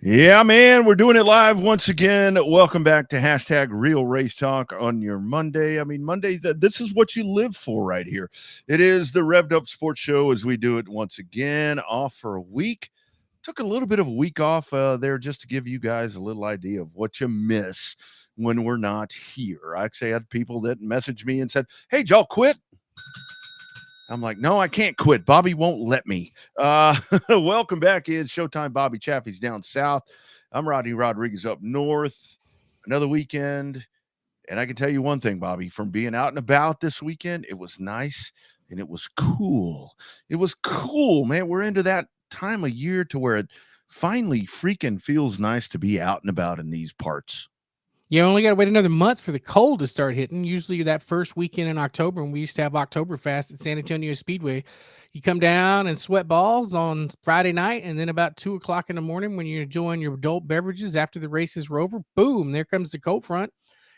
Yeah, man, we're doing it live once again. Welcome back to hashtag Real Race Talk on your Monday. I mean, Monday, this is what you live for right here. It is the Revved Up Sports Show as we do it once again, off for a week. Took a little bit of a week off there just to give you guys a little idea of what you miss when we're not here. I actually had people that messaged me and said, hey, y'all quit? I'm like, no, I can't quit. Bobby won't let me. Welcome back in Showtime. Bobby Chaffee's down south. I'm Rodney Rodriguez up north. Another weekend. And I can tell you one thing, Bobby, from being out and about this weekend, it was nice and it was cool. It was cool, man. We're into that time of year to where it finally freaking feels nice to be out and about in these parts. You only got to wait another month for the cold to start hitting. Usually that first weekend in October, when we used to have Oktoberfest at San Antonio Speedway, you come down and sweat balls on Friday night, and then about 2 o'clock in the morning when you're enjoying your adult beverages after the races were over, boom, there comes the cold front.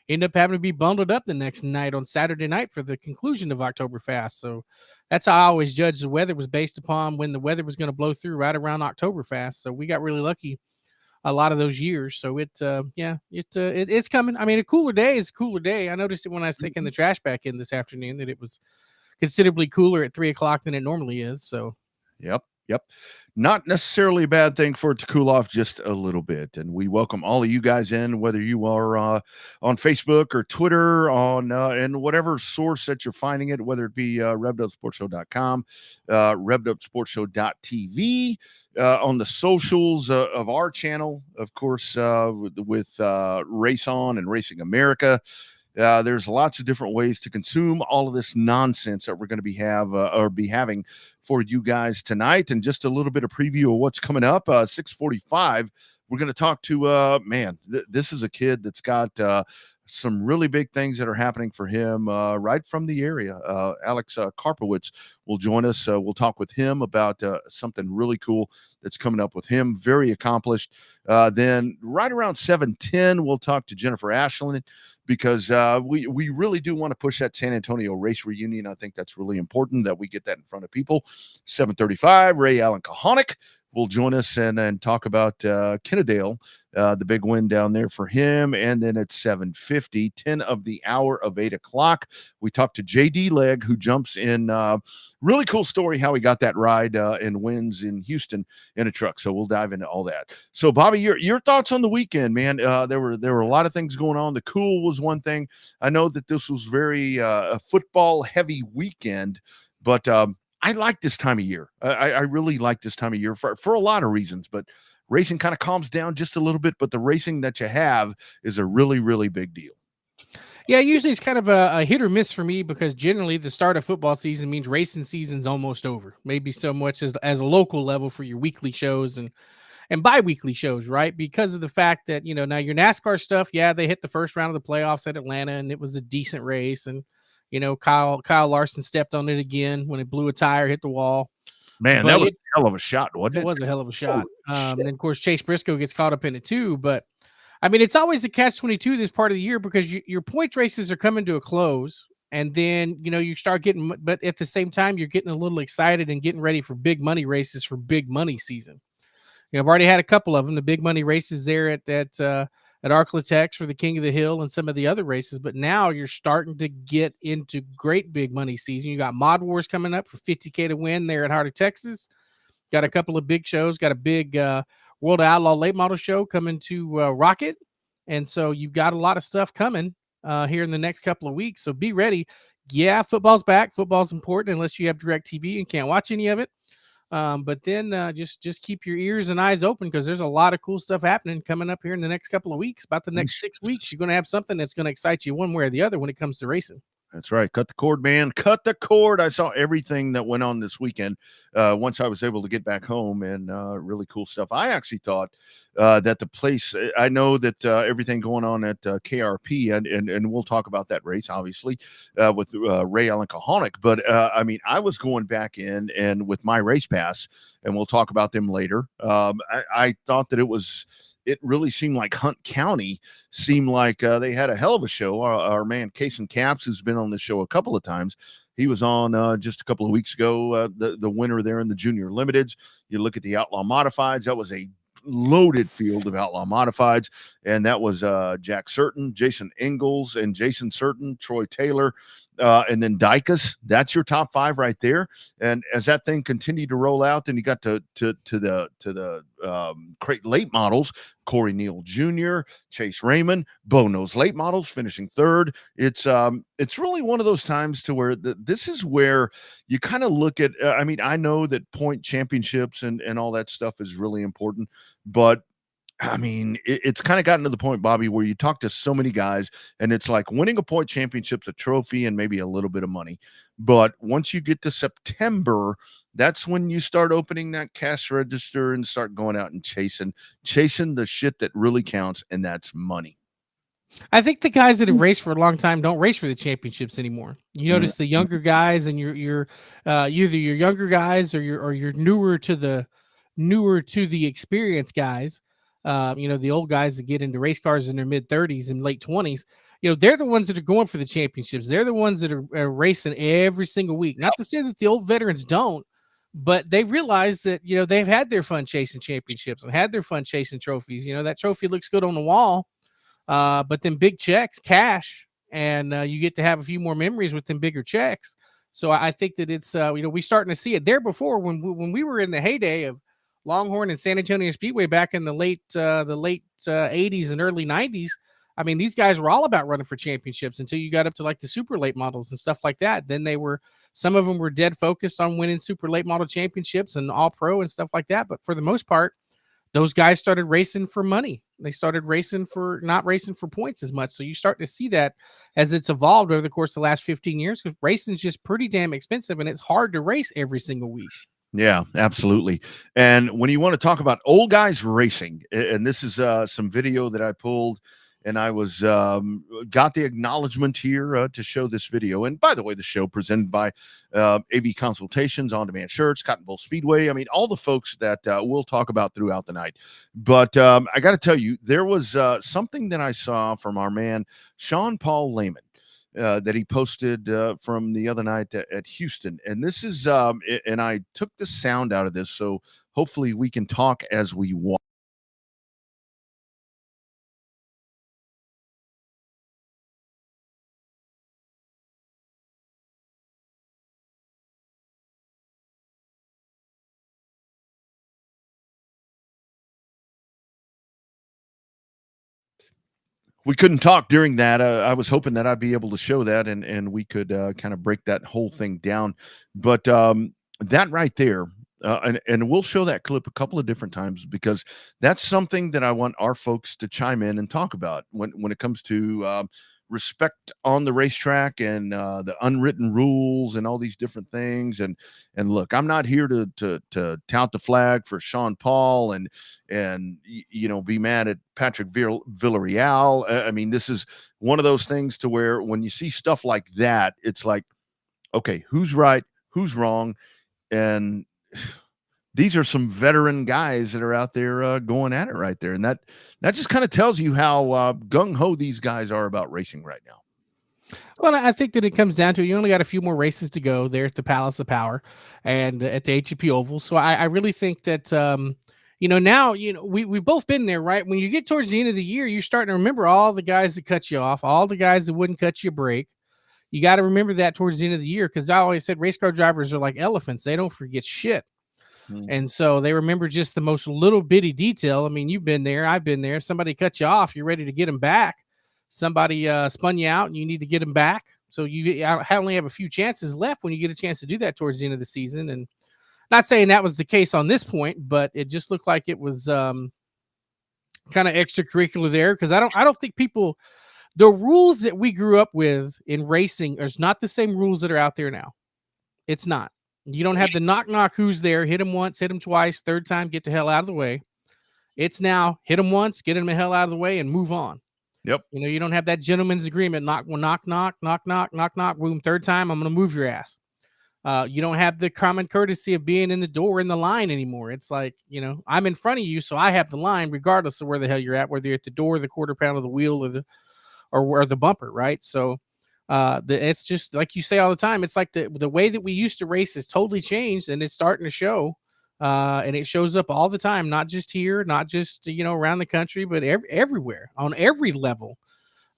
End up having to be bundled up the next night on Saturday night for the conclusion of Oktoberfest. So that's how I always judged the weather, was based upon when the weather was going to blow through right around Oktoberfest. So we got really lucky a lot of those years. So it's coming. I mean, a cooler day is a cooler day. I noticed it when I was taking the trash back in this afternoon that it was considerably cooler at 3 o'clock than it normally is. So, Yep. Not necessarily a bad thing for it to cool off just a little bit. And we welcome all of you guys in, whether you are on Facebook or Twitter, on and whatever source that you're finding it, whether it be RevvedUpSportsShow.com, RevvedUpSportsShow.tv, on the socials of our channel, of course, with Race On and Racing America. There's lots of different ways to consume all of this nonsense that we're going to be having for you guys tonight. And just a little bit of preview of what's coming up. 6:45, we're going to talk to this is a kid that's got some really big things that are happening for him right from the area. Alex Karpowicz will join us. We'll talk with him about something really cool that's coming up with him. Very accomplished. Then right around 7:10, we'll talk to Jennifer Ashlin, because we really do want to push that San Antonio race reunion. I think that's really important that we get that in front of people. 7:35, Ray Allen Kahonic will join us and talk about Kennedale, the big win down there for him. And then at 7:50, 10 of the hour of 8 o'clock, we talk to JD Legg, who jumps in. Really cool story how he got that ride and wins in Houston in a truck. So we'll dive into all that. So Bobby, your thoughts on the weekend, man? There were a lot of things going on. The cool was one thing. I know that this was very a football heavy weekend, but I like this time of year. I really like this time of year for a lot of reasons, but racing kind of calms down just a little bit, but the racing that you have is a really, really big deal. yeah, usually it's kind of a hit or miss for me, because generally the start of football season means racing season's almost over. Maybe so much as a local level for your weekly shows and bi-weekly shows, right? Because of the fact that, now your NASCAR stuff, yeah, they hit the first round of the playoffs at Atlanta, and it was a decent race. And, Kyle Larson stepped on it again when it blew a tire, hit the wall. Man, that was a hell of a shot, wasn't it? It was a hell of a shot. And then, of course, Chase Briscoe gets caught up in it too. But, I mean, it's always the catch-22 this part of the year, because your points races are coming to a close. And then, you start getting, but at the same time, you're getting a little excited and getting ready for big money races for big money season. I've already had a couple of them, the big money races there at Arklatex for the King of the Hill and some of the other races. But now you're starting to get into great big money season. You got Mod Wars coming up for $50K to win there at Heart of Texas. Got a couple of big shows. Got a big World of Outlaw late model show coming to Rocket. And so you've got a lot of stuff coming here in the next couple of weeks. So be ready. Yeah, football's back. Football's important unless you have DirecTV and can't watch any of it. But then just keep your ears and eyes open, because there's a lot of cool stuff happening coming up here in the next couple of weeks. About the next 6 weeks, you're going to have something that's going to excite you one way or the other when it comes to racing. That's right. Cut the cord, man. Cut the cord. I saw everything that went on this weekend once I was able to get back home, and really cool stuff. I actually thought that the place, I know that everything going on at KRP, and we'll talk about that race, obviously, with Ray Allen Kahonic. But, I mean, I was going back in and with my race pass, and we'll talk about them later. I thought that it really seemed like Hunt County seemed like they had a hell of a show. Our man, Kason Caps, who's been on the show a couple of times, he was on just a couple of weeks ago, the winner there in the Junior Limiteds. You look at the Outlaw Modifieds, that was a loaded field of outlaw modifieds, and that was Jack Certain, Jason Ingalls, and Jason Certain, Troy Taylor, and then Dykus. That's your top 5 right there. And as that thing continued to roll out, then you got to the crate late models. Corey Neal Jr., Chase Raymond, Bo Knows late models finishing 3rd. It's really one of those times to where this is where you kind of look at. I mean, I know that point championships and all that stuff is really important, but I mean, it's kind of gotten to the point, Bobby, where you talk to so many guys, and it's like winning a point championship's a trophy and maybe a little bit of money. But once you get to September, that's when you start opening that cash register and start going out and chasing the shit that really counts, and that's money. I think the guys that have raced for a long time don't race for the championships anymore. You notice the younger guys, and you're either your younger guys or you're newer to the experienced guys. The old guys that get into race cars in their mid 30s and late 20s. They're the ones that are going for the championships. They're the ones that are racing every single week. Not to say that the old veterans don't, but they realize that they've had their fun chasing championships and had their fun chasing trophies. That trophy looks good on the wall. But then big checks, cash, and you get to have a few more memories with them bigger checks. So I think that it's we're starting to see it there before when we were in the heyday of Longhorn and San Antonio Speedway back in the late 80s and early 90s. I mean, these guys were all about running for championships until you got up to like the super late models and stuff like that. Then some of them were dead focused on winning super late model championships and all pro and stuff like that. But for the most part, those guys started racing for money. They started not racing for points as much. So you start to see that as it's evolved over the course of the last 15 years, because racing is just pretty damn expensive and it's hard to race every single week. Yeah, absolutely. And when you want to talk about old guys racing, and this is some video that I pulled, and I was got the acknowledgement here to show this video. And by the way, the show presented by AV Consultations, On Demand Shirts, Cotton Bowl Speedway. I mean, all the folks that we'll talk about throughout the night. But I got to tell you, there was something that I saw from our man, Sean Paul Lehman. That he posted from the other night at Houston. And this is, and I took the sound out of this, so hopefully we can talk as we walk. We couldn't talk during that. I was hoping that I'd be able to show that and we could kind of break that whole thing down. But that right there, and we'll show that clip a couple of different times, because that's something that I want our folks to chime in and talk about when it comes to respect on the racetrack and the unwritten rules and all these different things. And look, I'm not here to tout the flag for Sean Paul and be mad at Patrick Villarreal. I mean, this is one of those things to where when you see stuff like that, it's like, okay, who's right, who's wrong, and these are some veteran guys that are out there going at it right there. And that just kind of tells you how gung-ho these guys are about racing right now. Well, I think that it comes down to, you only got a few more races to go there at the Palace of Power and at the HEP Oval. So I really think that, now, we've both been there, right? When you get towards the end of the year, you're starting to remember all the guys that cut you off, all the guys that wouldn't cut you a break. You got to remember that towards the end of the year, because I always said race car drivers are like elephants. They don't forget shit. And so they remember just the most little bitty detail. I mean, you've been there, I've been there. Somebody cut you off, you're ready to get them back. Somebody spun you out and you need to get them back. So you only have a few chances left when you get a chance to do that towards the end of the season. And not saying that was the case on this point, but it just looked like it was kind of extracurricular there, because I don't think the rules that we grew up with in racing is not the same rules that are out there now. It's not. You don't have the knock, who's there, hit him once, hit him twice, third time, get the hell out of the way. It's now hit him once, get him the hell out of the way, and move on. Yep. You don't have that gentleman's agreement, knock, boom, third time, I'm going to move your ass. You don't have the common courtesy of being in the door in the line anymore. It's like, I'm in front of you, so I have the line regardless of where the hell you're at, whether you're at the door, the quarter pound of the wheel, or the bumper, right? So it's just like you say all the time. It's like the way that we used to race has totally changed, and it's starting to show. and it shows up all the time, not just here, not just around the country, but everywhere on every level.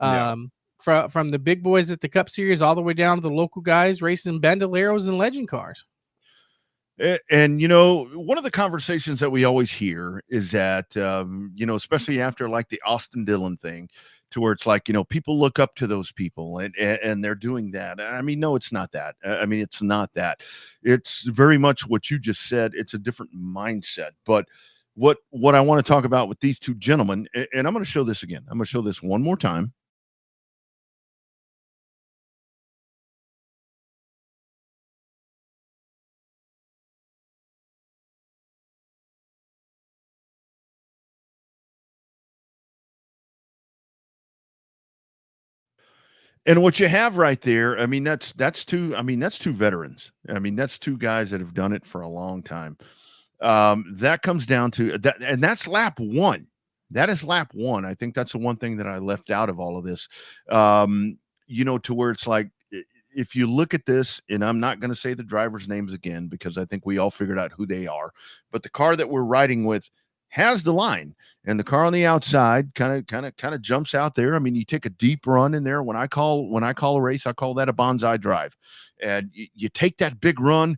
Yeah. From the big boys at the Cup Series all the way down to the local guys racing Bandoleros and legend cars. And one of the conversations that we always hear is that especially after like the Austin Dillon thing, to where it's like people look up to those people and they're doing that. I mean, no, it's not that. I mean, it's not that. It's very much what you just said. It's a different mindset. But what I want to talk about with these two gentlemen, and I'm going to show this again. I'm going to show this one more time. And what you have right there, I mean, that's two. I mean, that's two veterans. I mean, that's two guys that have done it for a long time. That comes down to that, and that's lap one. That is lap one. I think that's the one thing that I left out of all of this. To where it's like, if you look at this, and I'm not going to say the drivers' names again because I think we all figured out who they are, but the car that we're riding with has the line, and the car on the outside kind of jumps out there. I mean, you take a deep run in there. When I call a race, I call that a bonsai drive, and you take that big run.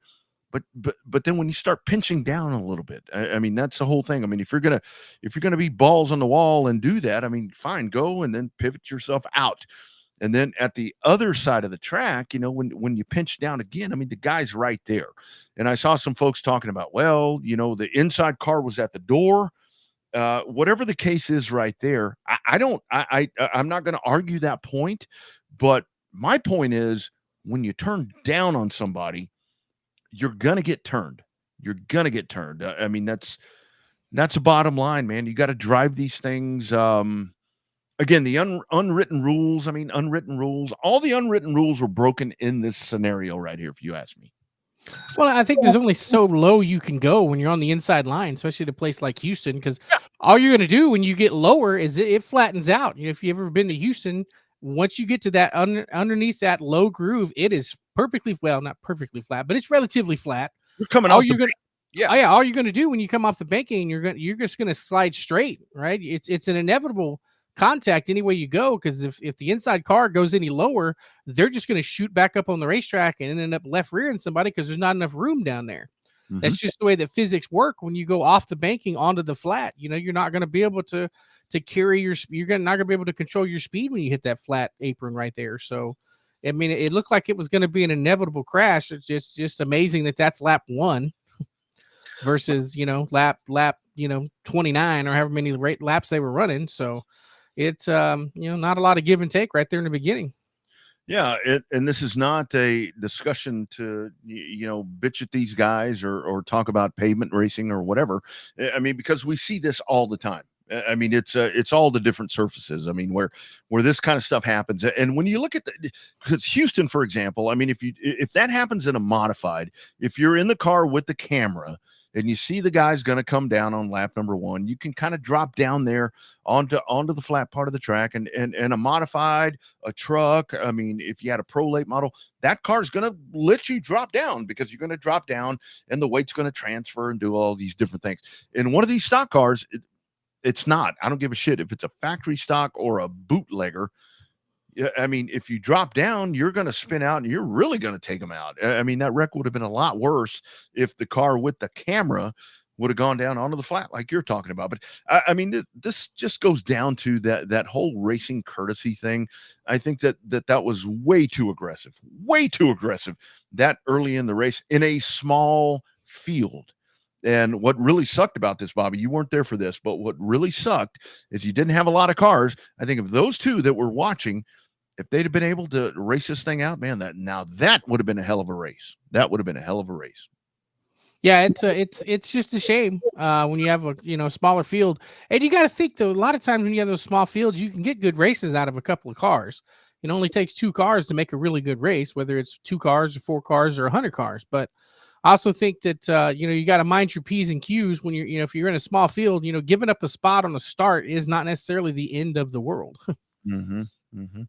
But then when you start pinching down a little bit, I mean, that's the whole thing. I mean, if you're gonna be balls on the wall and do that, I mean, fine, go and then pivot yourself out. And then at the other side of the track, when you pinch down again, I mean, the guy's right there. And I saw some folks talking about, well, the inside car was at the door. Whatever the case is right there, I'm not going to argue that point. But my point is, when you turn down on somebody, you're going to get turned. You're going to get turned. I mean, that's a bottom line, man. You got to drive these things. Again, the unwritten rules. I mean, unwritten rules. All the unwritten rules were broken in this scenario right here, if you ask me. Well, I think there's only so low you can go when you're on the inside line, especially at a place like Houston, because all you're going to do when you get lower is it flattens out. If you've ever been to Houston, once you get to that underneath that low groove, it is not perfectly flat, but it's relatively flat. You're coming all off you're the gonna all you're gonna do when you come off the banking, you're just gonna slide straight, right? It's an inevitable contact any way you go, because if the inside car goes any lower, they're just going to shoot back up on the racetrack and end up left rearing somebody because there's not enough room down there. Mm-hmm. That's just the way that physics work. When you go off the banking onto the flat, you're not going to be able to carry you're not going to be able to control your speed when you hit that flat apron right there. So I mean, it looked like it was going to be an inevitable crash. It's just amazing that that's lap one versus lap 29 or however many laps they were running. So it's not a lot of give and take right there in the beginning. Yeah, and this is not a discussion to bitch at these guys or talk about pavement racing or whatever. I mean, because we see this all the time. I mean, it's all the different surfaces. I mean, where this kind of stuff happens, and when you look at because Houston, for example, I mean, if that happens in a modified, if you're in the car with the camera and you see the guy's going to come down on lap number one, you can kind of drop down there onto the flat part of the track, and a modified, a truck. I mean, if you had a Pro Late model, that car's going to let you drop down because you're going to drop down and the weight's going to transfer and do all these different things. In one of these stock cars, it's not. I don't give a shit if it's a factory stock or a bootlegger. I mean, if you drop down, you're going to spin out and you're really going to take them out. I mean, that wreck would have been a lot worse if the car with the camera would have gone down onto the flat like you're talking about. But I mean, this just goes down to that whole racing courtesy thing. I think that was way too aggressive that early in the race in a small field. And what really sucked about this, Bobby, you weren't there for this, but what really sucked is you didn't have a lot of cars. I think of those two that were watching, if they'd have been able to race this thing out, man, that would have been a hell of a race. That would have been a hell of a race. Yeah, it's just a shame when you have a smaller field, and you got to think though. A lot of times when you have those small fields, you can get good races out of a couple of cars. It only takes 2 cars to make a really good race, whether it's 2 cars or 4 cars or 100 cars. But I also think that you got to mind your P's and Q's when you're if you're in a small field. Giving up a spot on the start is not necessarily the end of the world. Mm-hmm. Mm-hmm.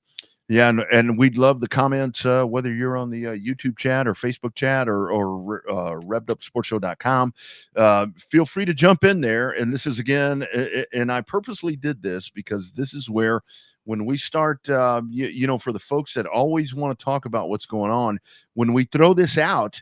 Yeah, and we'd love the comments, whether you're on the YouTube chat or Facebook chat or revvedupsportshow.com. Feel free to jump in there. And this is again, and I purposely did this because this is where when we start, for the folks that always want to talk about what's going on, when we throw this out,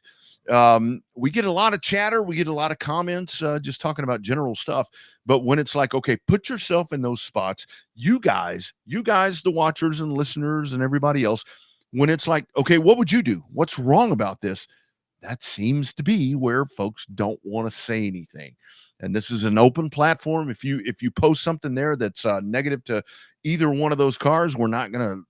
we get a lot of chatter, we get a lot of comments, just talking about general stuff. But when it's like, okay, put yourself in those spots, you guys, the watchers and listeners and everybody else, when it's like, okay, what would you do? What's wrong about this? That seems to be where folks don't want to say anything. And this is an open platform. If you post something there that's negative to either one of those cars, we're not going to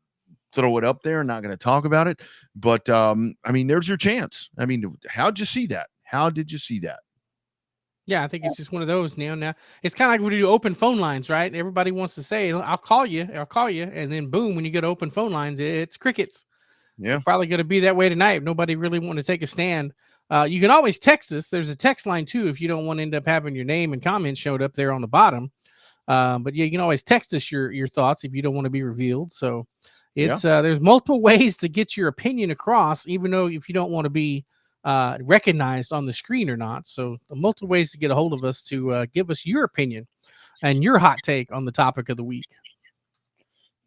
throw it up there, not going to talk about it. But I mean, there's your chance. I mean, how'd you see that? How did you see that? Yeah, I think it's just one of those now. Now it's kind of like when you do open phone lines, right? Everybody wants to say, I'll call you," and then boom, when you go to open phone lines, it's crickets. Yeah. Probably going to be that way tonight. Nobody really want to take a stand. You can always text us. There's a text line too if you don't want to end up having your name and comment showed up there on the bottom. But yeah, you can always text us your thoughts if you don't want to be revealed. So it's there's multiple ways to get your opinion across, even though if you don't want to be recognized on the screen or not. So the multiple ways to get a hold of us to give us your opinion and your hot take on the topic of the week.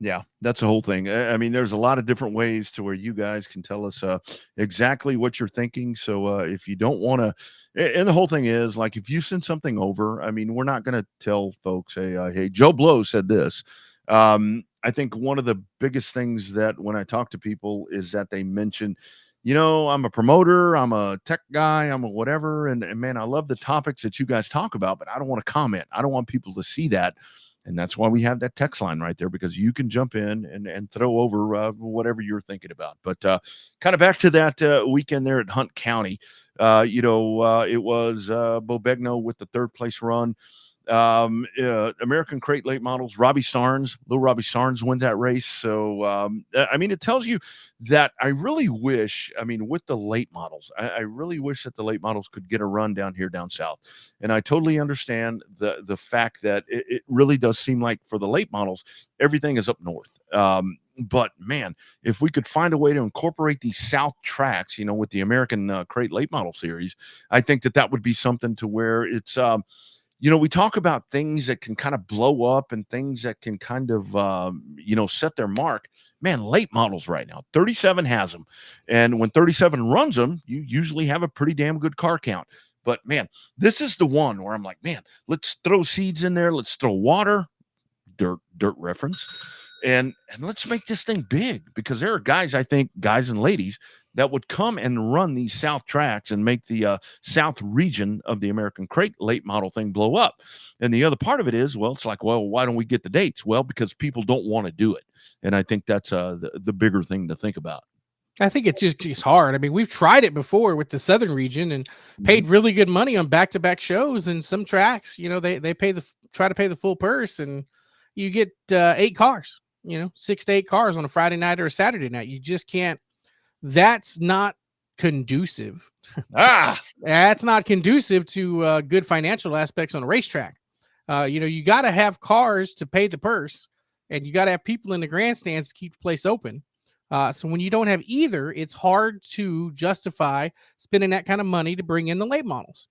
Yeah, that's the whole thing. I mean, there's a lot of different ways to where you guys can tell us exactly what you're thinking. So if you don't want to, and the whole thing is like if you send something over, I mean, we're not going to tell folks, hey, Joe Blow said this. I think one of the biggest things that when I talk to people is that they mention, I'm a promoter, I'm a tech guy, I'm a whatever. And man, I love the topics that you guys talk about, but I don't want to comment. I don't want people to see that. And that's why we have that text line right there, because you can jump in and throw over whatever you're thinking about. But kind of back to that weekend there at Hunt County, it was Bo Begno with the third place run. American Crate Late Models, little Robbie Starnes wins that race. So, I mean, it tells you that I really wish, with the late models, I really wish that the late models could get a run down here, down south. And I totally understand the fact that it really does seem like for the late models, everything is up north. But man, if we could find a way to incorporate these South tracks, with the American Crate Late Model Series, I think that would be something to where it's, we talk about things that can kind of blow up and things that can kind of, set their mark. Man, late models right now, 37 has them. And when 37 runs them, you usually have a pretty damn good car count. But man, this is the one where I'm like, man, let's throw seeds in there. Let's throw water, dirt reference. And let's make this thing big, because there are guys and ladies that would come and run these South tracks and make the South region of the American Crate late model thing blow up. And the other part of it is, it's like, why don't we get the dates? Well, because people don't want to do it. And I think that's the bigger thing to think about. I think it's just hard. I mean, we've tried it before with the Southern region and paid really good money on back-to-back shows, and some tracks, they try to pay the full purse, and you get 8 cars, 6 to 8 cars on a Friday night or a Saturday night. You just can't. That's not conducive. That's not conducive to good financial aspects on a racetrack. You got to have cars to pay the purse, and you got to have people in the grandstands to keep the place open. So when you don't have either, it's hard to justify spending that kind of money to bring in the late models.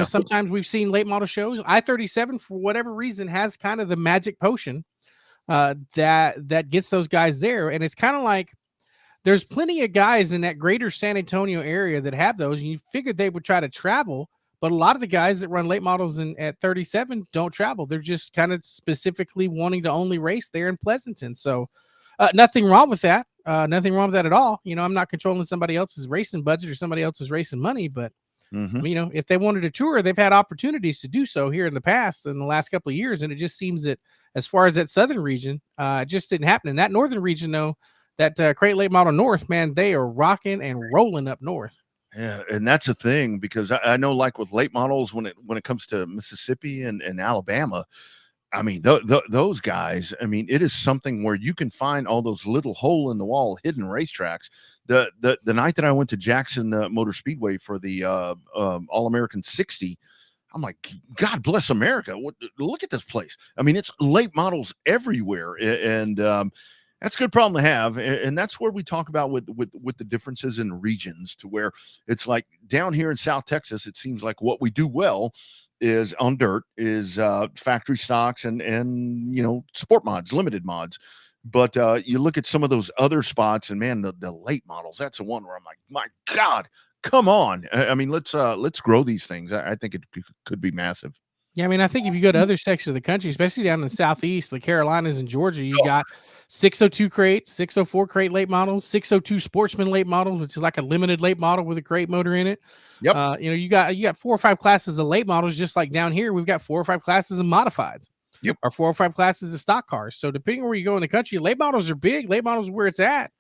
Sometimes we've seen late model shows. I-37, for whatever reason, has kind of the magic potion that gets those guys there. And it's kind of like, there's plenty of guys in that greater San Antonio area that have those, and you figured they would try to travel, but a lot of the guys that run late models at 37 don't travel. They're just kind of specifically wanting to only race there in Pleasanton. So nothing wrong with that. Nothing wrong with that at all. I'm not controlling somebody else's racing budget or somebody else's racing money, but if they wanted to tour, they've had opportunities to do so here in the past, in the last couple of years. And it just seems that as far as that Southern region, it just didn't happen. In that Northern region, though, that Crate Late Model North, man, they are rocking and rolling up north. Yeah, and that's a thing, because I know, like with late models, when it comes to Mississippi and Alabama, I mean, those guys, I mean, it is something where you can find all those little hole in the wall hidden racetracks. The night that I went to Jackson Motor Speedway for the All-American 60, I'm like, God bless America. Look at this place. I mean, it's late models everywhere. And That's a good problem to have, and that's where we talk about with the differences in regions, to where it's like down here in South Texas, it seems like what we do well is on dirt is factory stocks and sport mods, limited mods. But you look at some of those other spots, and man, the late models. That's the one where I'm like, my God, come on! I mean, let's grow these things. I think it could be massive. Yeah, I mean, I think if you go to other sections of the country, especially down in the Southeast, the Carolinas and Georgia, you got 602 crates, 604 crate late models, 602 Sportsman late models, which is like a limited late model with a crate motor in it. Yep. You got 4 or 5 classes of late models, just like down here, we've got 4 or 5 classes of modifieds. Yep. Or 4 or 5 classes of stock cars. So depending on where you go in the country, late models are big. Late models are where it's at.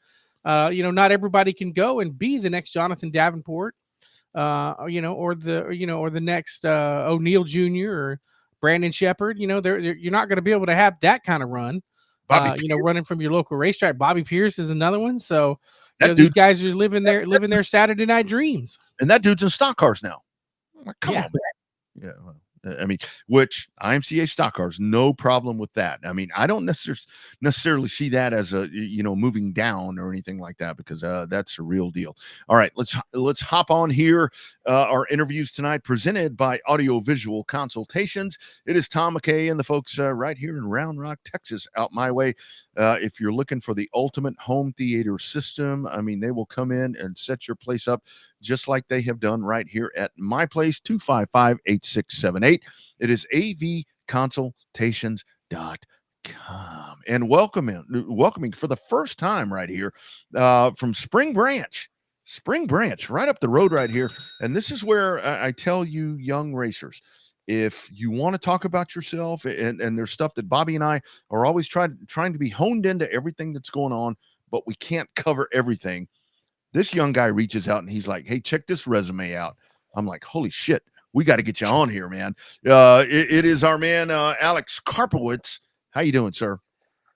Not everybody can go and be the next Jonathan Davenport. Or the next O'Neal Jr. or Brandon Shepard. You're not going to be able to have that kind of run. Running from your local racetrack. Bobby Pierce is another one. So these guys are living their Saturday night dreams. And that dude's in stock cars now. Come on, man. Yeah. Well, I mean, which IMCA stock cars, no problem with that. I mean, I don't necessarily see that as a moving down or anything like that, because that's a real deal. All right, let's hop on here. Our interviews tonight presented by Audio Visual Consultations. It is Tom McKay and the folks right here in Round Rock, Texas, out my way. If you're looking for the ultimate home theater system, I mean, they will come in and set your place up just like they have done right here at my place, 255-8678. It is avconsultations.com. And welcoming for the first time right here from Spring Branch, right up the road right here. And this is where I tell you, young racers, if you want to talk about yourself, and there's stuff that Bobby and I are always trying to be honed into everything that's going on, but we can't cover everything. This young guy reaches out and he's like, hey, check this resume out. I'm like, holy shit, we got to get you on here, man. It is our man, Alex Karpowicz. How you doing, sir?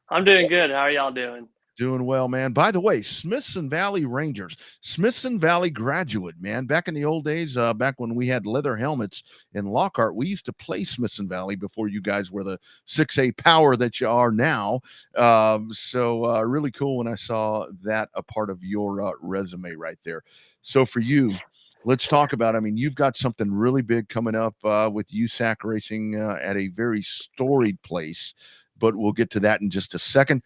I'm doing good. How are y'all doing? Doing well, man. By the way, Smithson Valley Rangers, Smithson Valley graduate, man. Back in the old days, back when we had leather helmets in Lockhart, we used to play Smithson Valley before you guys were the 6A power that you are now. So really cool when I saw that a part of your resume right there. So for you, let's talk about, I mean, you've got something really big coming up with USAC Racing at a very storied place, but we'll get to that in just a second.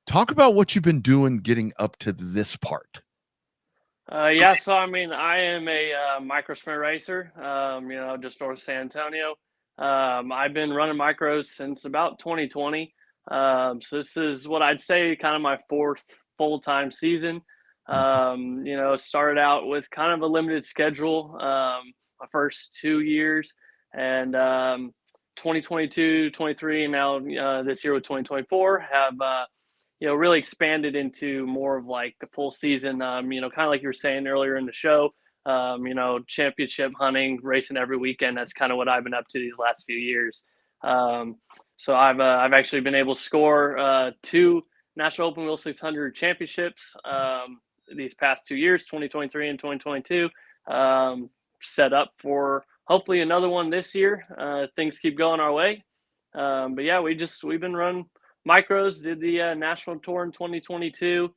Talk about what you've been doing getting up to this part. So I mean, I am a micro sprint racer, just north of San Antonio. I've been running micros since about 2020. So this is what I'd say kind of my 4th full-time season. Started out with kind of a limited schedule my first 2 years, and 2022, 23, and now this year with 2024 have really expanded into more of like a full season, kind of like you were saying earlier in the show, championship hunting, racing every weekend. That's kind of what I've been up to these last few years. So I've actually been able to score 2 National Open Wheel 600 championships these past 2 years, 2023 and 2022. Set up for hopefully another one this year. Things keep going our way. But yeah, we've been running micros, did the national tour in 2022,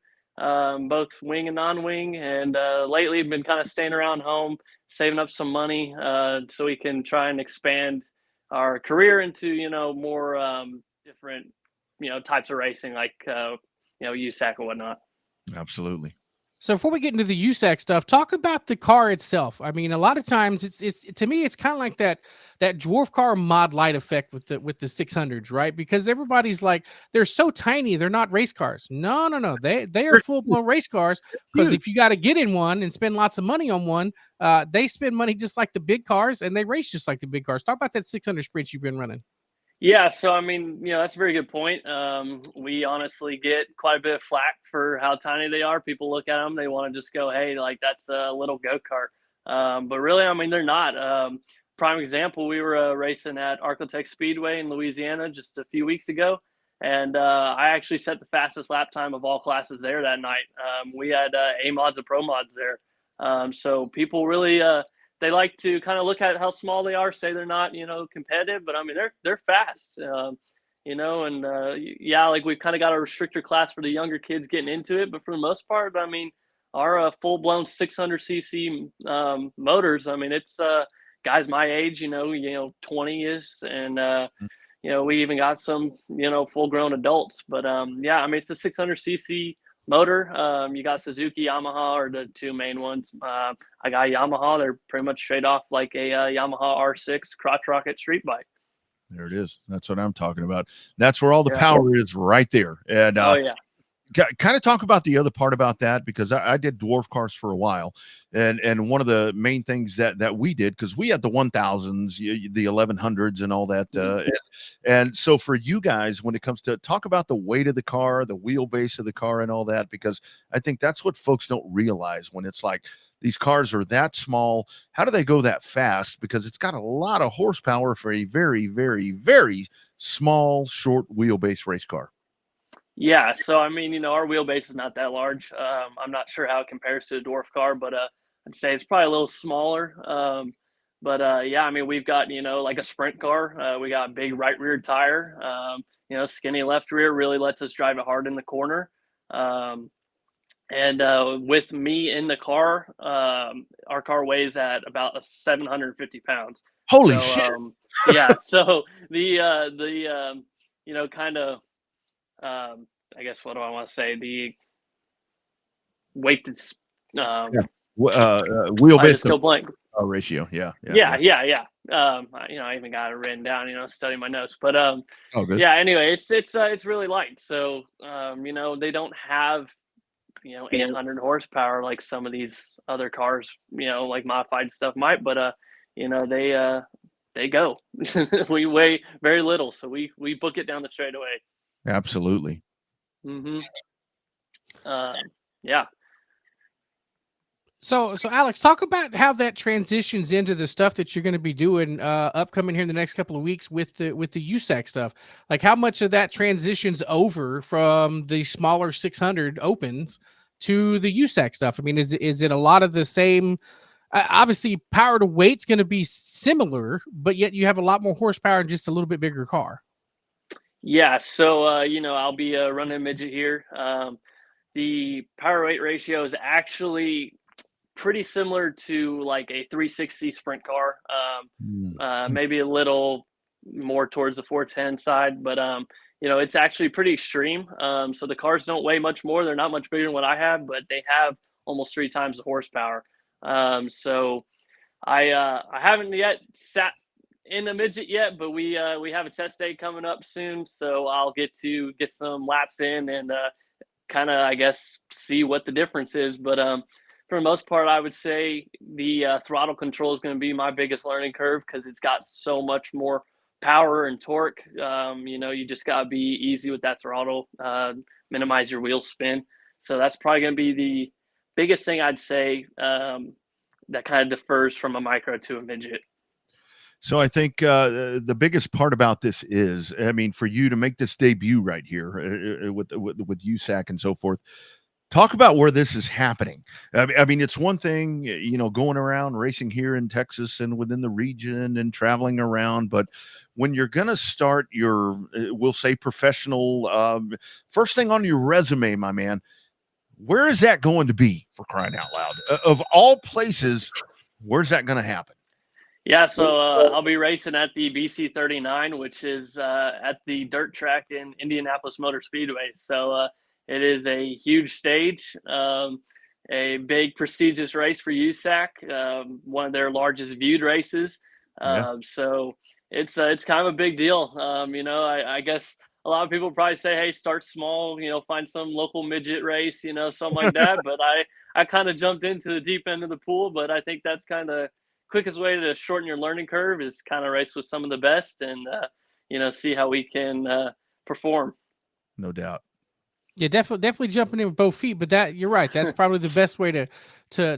both wing and non-wing, and lately been kind of staying around home, saving up some money so we can try and expand our career into more different types of racing, like USAC and whatnot. Absolutely. So before we get into the USAC stuff, talk about the car itself. I mean, a lot of times it's to me, it's kind of like that dwarf car mod light effect with the 600s, right? Because everybody's like, they're so tiny, they're not race cars. No. They are full blown race cars, because if you got to get in one and spend lots of money on one, they spend money just like the big cars, and they race just like the big cars. Talk about that 600 sprint you've been running. Yeah, so I mean, that's a very good point. We honestly get quite a bit of flack for how tiny they are. People look at them, they want to just go, hey, like that's a little go-kart. But really, I mean, they're not. Prime example, we were racing at Architect Speedway in Louisiana just a few weeks ago, and I actually set the fastest lap time of all classes there that night. We had A mods and pro mods there. So people really they like to kind of look at how small they are, say they're not, competitive, but I mean, they're fast. and yeah, like we've kind of got a restrictor class for the younger kids getting into it, but for the most part, I mean, our full-blown 600cc motors, I mean, it's guys my age, 20s, and we even got some, full-grown adults. But yeah, I mean, it's a 600cc motor. You got Suzuki, Yamaha are the two main ones. I got Yamaha. They're pretty much straight off like a Yamaha R6 crotch rocket street bike. There it is. That's what I'm talking about. That's where all the Yeah. power is, right there. And Oh yeah. kind of talk about the other part about that, because I did dwarf cars for a while, and one of the main things that we did, because we had the 1000s, the 1100s, and all that, and so for you guys, when it comes to talk about the weight of the car, the wheelbase of the car, and all that, because I think that's what folks don't realize when it's like these cars are that small. How do they go that fast? Because it's got a lot of horsepower for a very, very, very small, short wheelbase race car. Yeah, so I mean, our wheelbase is not that large. I'm not sure how it compares to a dwarf car, but I'd say it's probably a little smaller. But yeah, I mean, we've got like a sprint car. We got a big right rear tire. Skinny left rear really lets us drive it hard in the corner. And with me in the car, our car weighs at about 750 pounds. Holy shit! Yeah, so the kind of I guess, what do I want to say? The weight that's wheelbase ratio. Yeah. I even got it written down. Study my notes, but good. yeah. Anyway, it's really light. So they don't have 800 horsepower like some of these other cars, like modified stuff might, but they go. We weigh very little, so we book it down the straightaway. Absolutely. Mm-hmm. Yeah. So Alex, talk about how that transitions into the stuff that you're going to be doing upcoming here in the next couple of weeks with the USAC stuff. Like, how much of that transitions over from the smaller 600 opens to the USAC stuff? I mean, is it a lot of the same? Obviously, power to weight's going to be similar, but yet you have a lot more horsepower and just a little bit bigger car. Yeah, so I'll be running a midget here. The power weight ratio is actually pretty similar to like a 360 sprint car. Maybe a little more towards the 410 side, but it's actually pretty extreme. So the cars don't weigh much more. They're not much bigger than what I have, but they have almost 3 times the horsepower. So I haven't yet sat in a midget yet, but we have a test day coming up soon, so I'll get some laps in and kind of, I guess, see what the difference is. But for the most part, I would say the throttle control is going to be my biggest learning curve, because it's got so much more power and torque. You just got to be easy with that throttle, minimize your wheel spin. So that's probably going to be the biggest thing I'd say that kind of differs from a micro to a midget. So I think the biggest part about this is, I mean, for you to make this debut right here with USAC and so forth, talk about where this is happening. I mean, it's one thing, going around racing here in Texas and within the region and traveling around, but when you're going to start your, we'll say, professional, first thing on your resume, my man, where is that going to be, for crying out loud? Of all places, where's that going to happen? Yeah, so I'll be racing at the BC 39, which is at the dirt track in Indianapolis Motor Speedway. So it is a huge stage, a big prestigious race for USAC, one of their largest viewed races. So it's kind of a big deal. I guess a lot of people probably say, hey, start small, find some local midget race, something like that. But I kind of jumped into the deep end of the pool, but I think that's kind of quickest way to shorten your learning curve is kind of race with some of the best and see how we can perform. No doubt. Yeah, definitely jumping in with both feet, but that, you're right, that's probably the best way to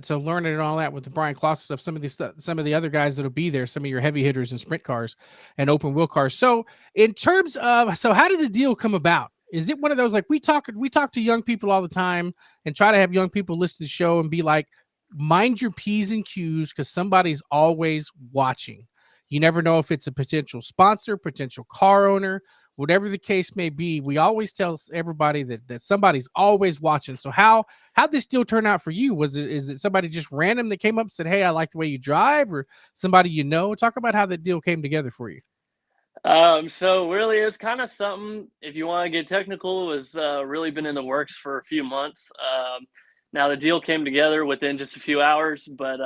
learn it and all that with the Brian Kloss stuff. Some of the other guys that'll be there, some of your heavy hitters and sprint cars and open wheel cars. So in terms of, how did the deal come about? Is it one of those, like, we talk to young people all the time and try to have young people listen to the show and be like, mind your P's and Q's, because somebody's always watching. You never know if it's a potential sponsor, potential car owner, whatever the case may be, we always tell everybody that somebody's always watching. So how'd this deal turn out for you? Is it somebody just random that came up and said, "Hey, I like the way you drive," or somebody you know? Talk about how that deal came together for you. So really, it's kind of something. If you want to get technical, it was really been in the works for a few months. Now the deal came together within just a few hours, but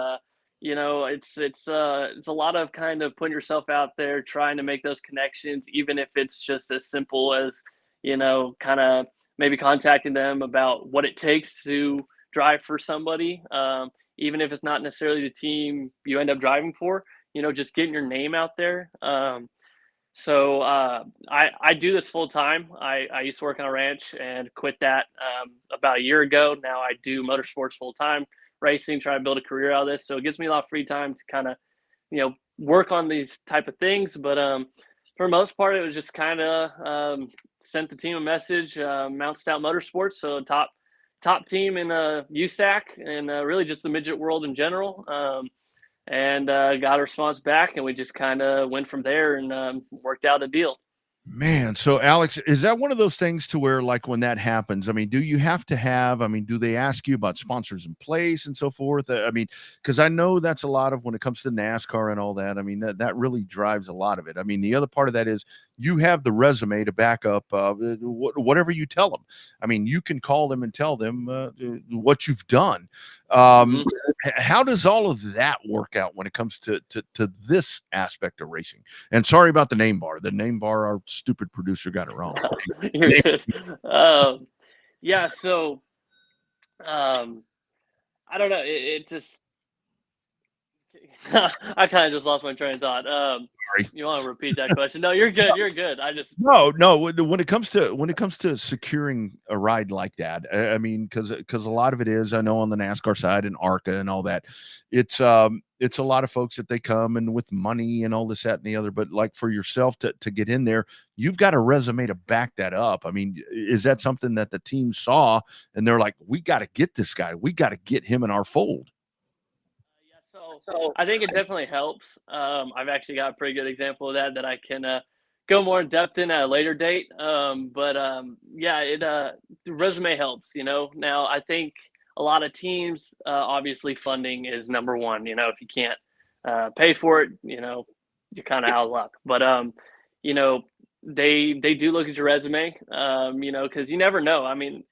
it's a lot of kind of putting yourself out there, trying to make those connections, even if it's just as simple as kind of maybe contacting them about what it takes to drive for somebody, even if it's not necessarily the team you end up driving for. Just getting your name out there. I do this full time. I used to work on a ranch and quit that about a year ago. Now I do motorsports full time, racing, try to build a career out of this. So it gives me a lot of free time to kind of, work on these type of things. But for the most part, it was just kind of sent the team a message. Mount Stout Motorsports, so top team in USAC and really just the midget world in general. And got a response back, and we just kind of went from there and worked out a deal. Man, so Alex, is that one of those things to where, like, when that happens, I mean, do you have to have, I mean, do they ask you about sponsors in place and so forth? I mean, because I know that's a lot of when it comes to NASCAR and all that. I mean, that really drives a lot of it. I mean, the other part of that is you have the resume to back up whatever you tell them. I mean, you can call them and tell them what you've done. Mhm. How does all of that work out when it comes to this aspect of racing? And sorry about the name bar. The name bar, our stupid producer got it wrong. You're good. Yeah, so I don't know. It just I kind of just lost my train of thought. Sorry. You want to repeat that question? No, you're good. You're good. I just No. When it comes to securing a ride like that, I mean, because a lot of it is, I know on the NASCAR side and ARCA and all that, it's a lot of folks that they come and with money and all this, that, and the other. But like for yourself to get in there, you've got a resume to back that up. I mean, is that something that the team saw and they're like, we got to get this guy, we got to get him in our fold? so I think it definitely helps. I've actually got a pretty good example of that I can go more in depth in at a later date. Yeah, the resume helps. Now I think a lot of teams, obviously funding is number one. If you can't pay for it, you're kind of out of luck. But you know, they do look at your resume. Because you never know. I mean,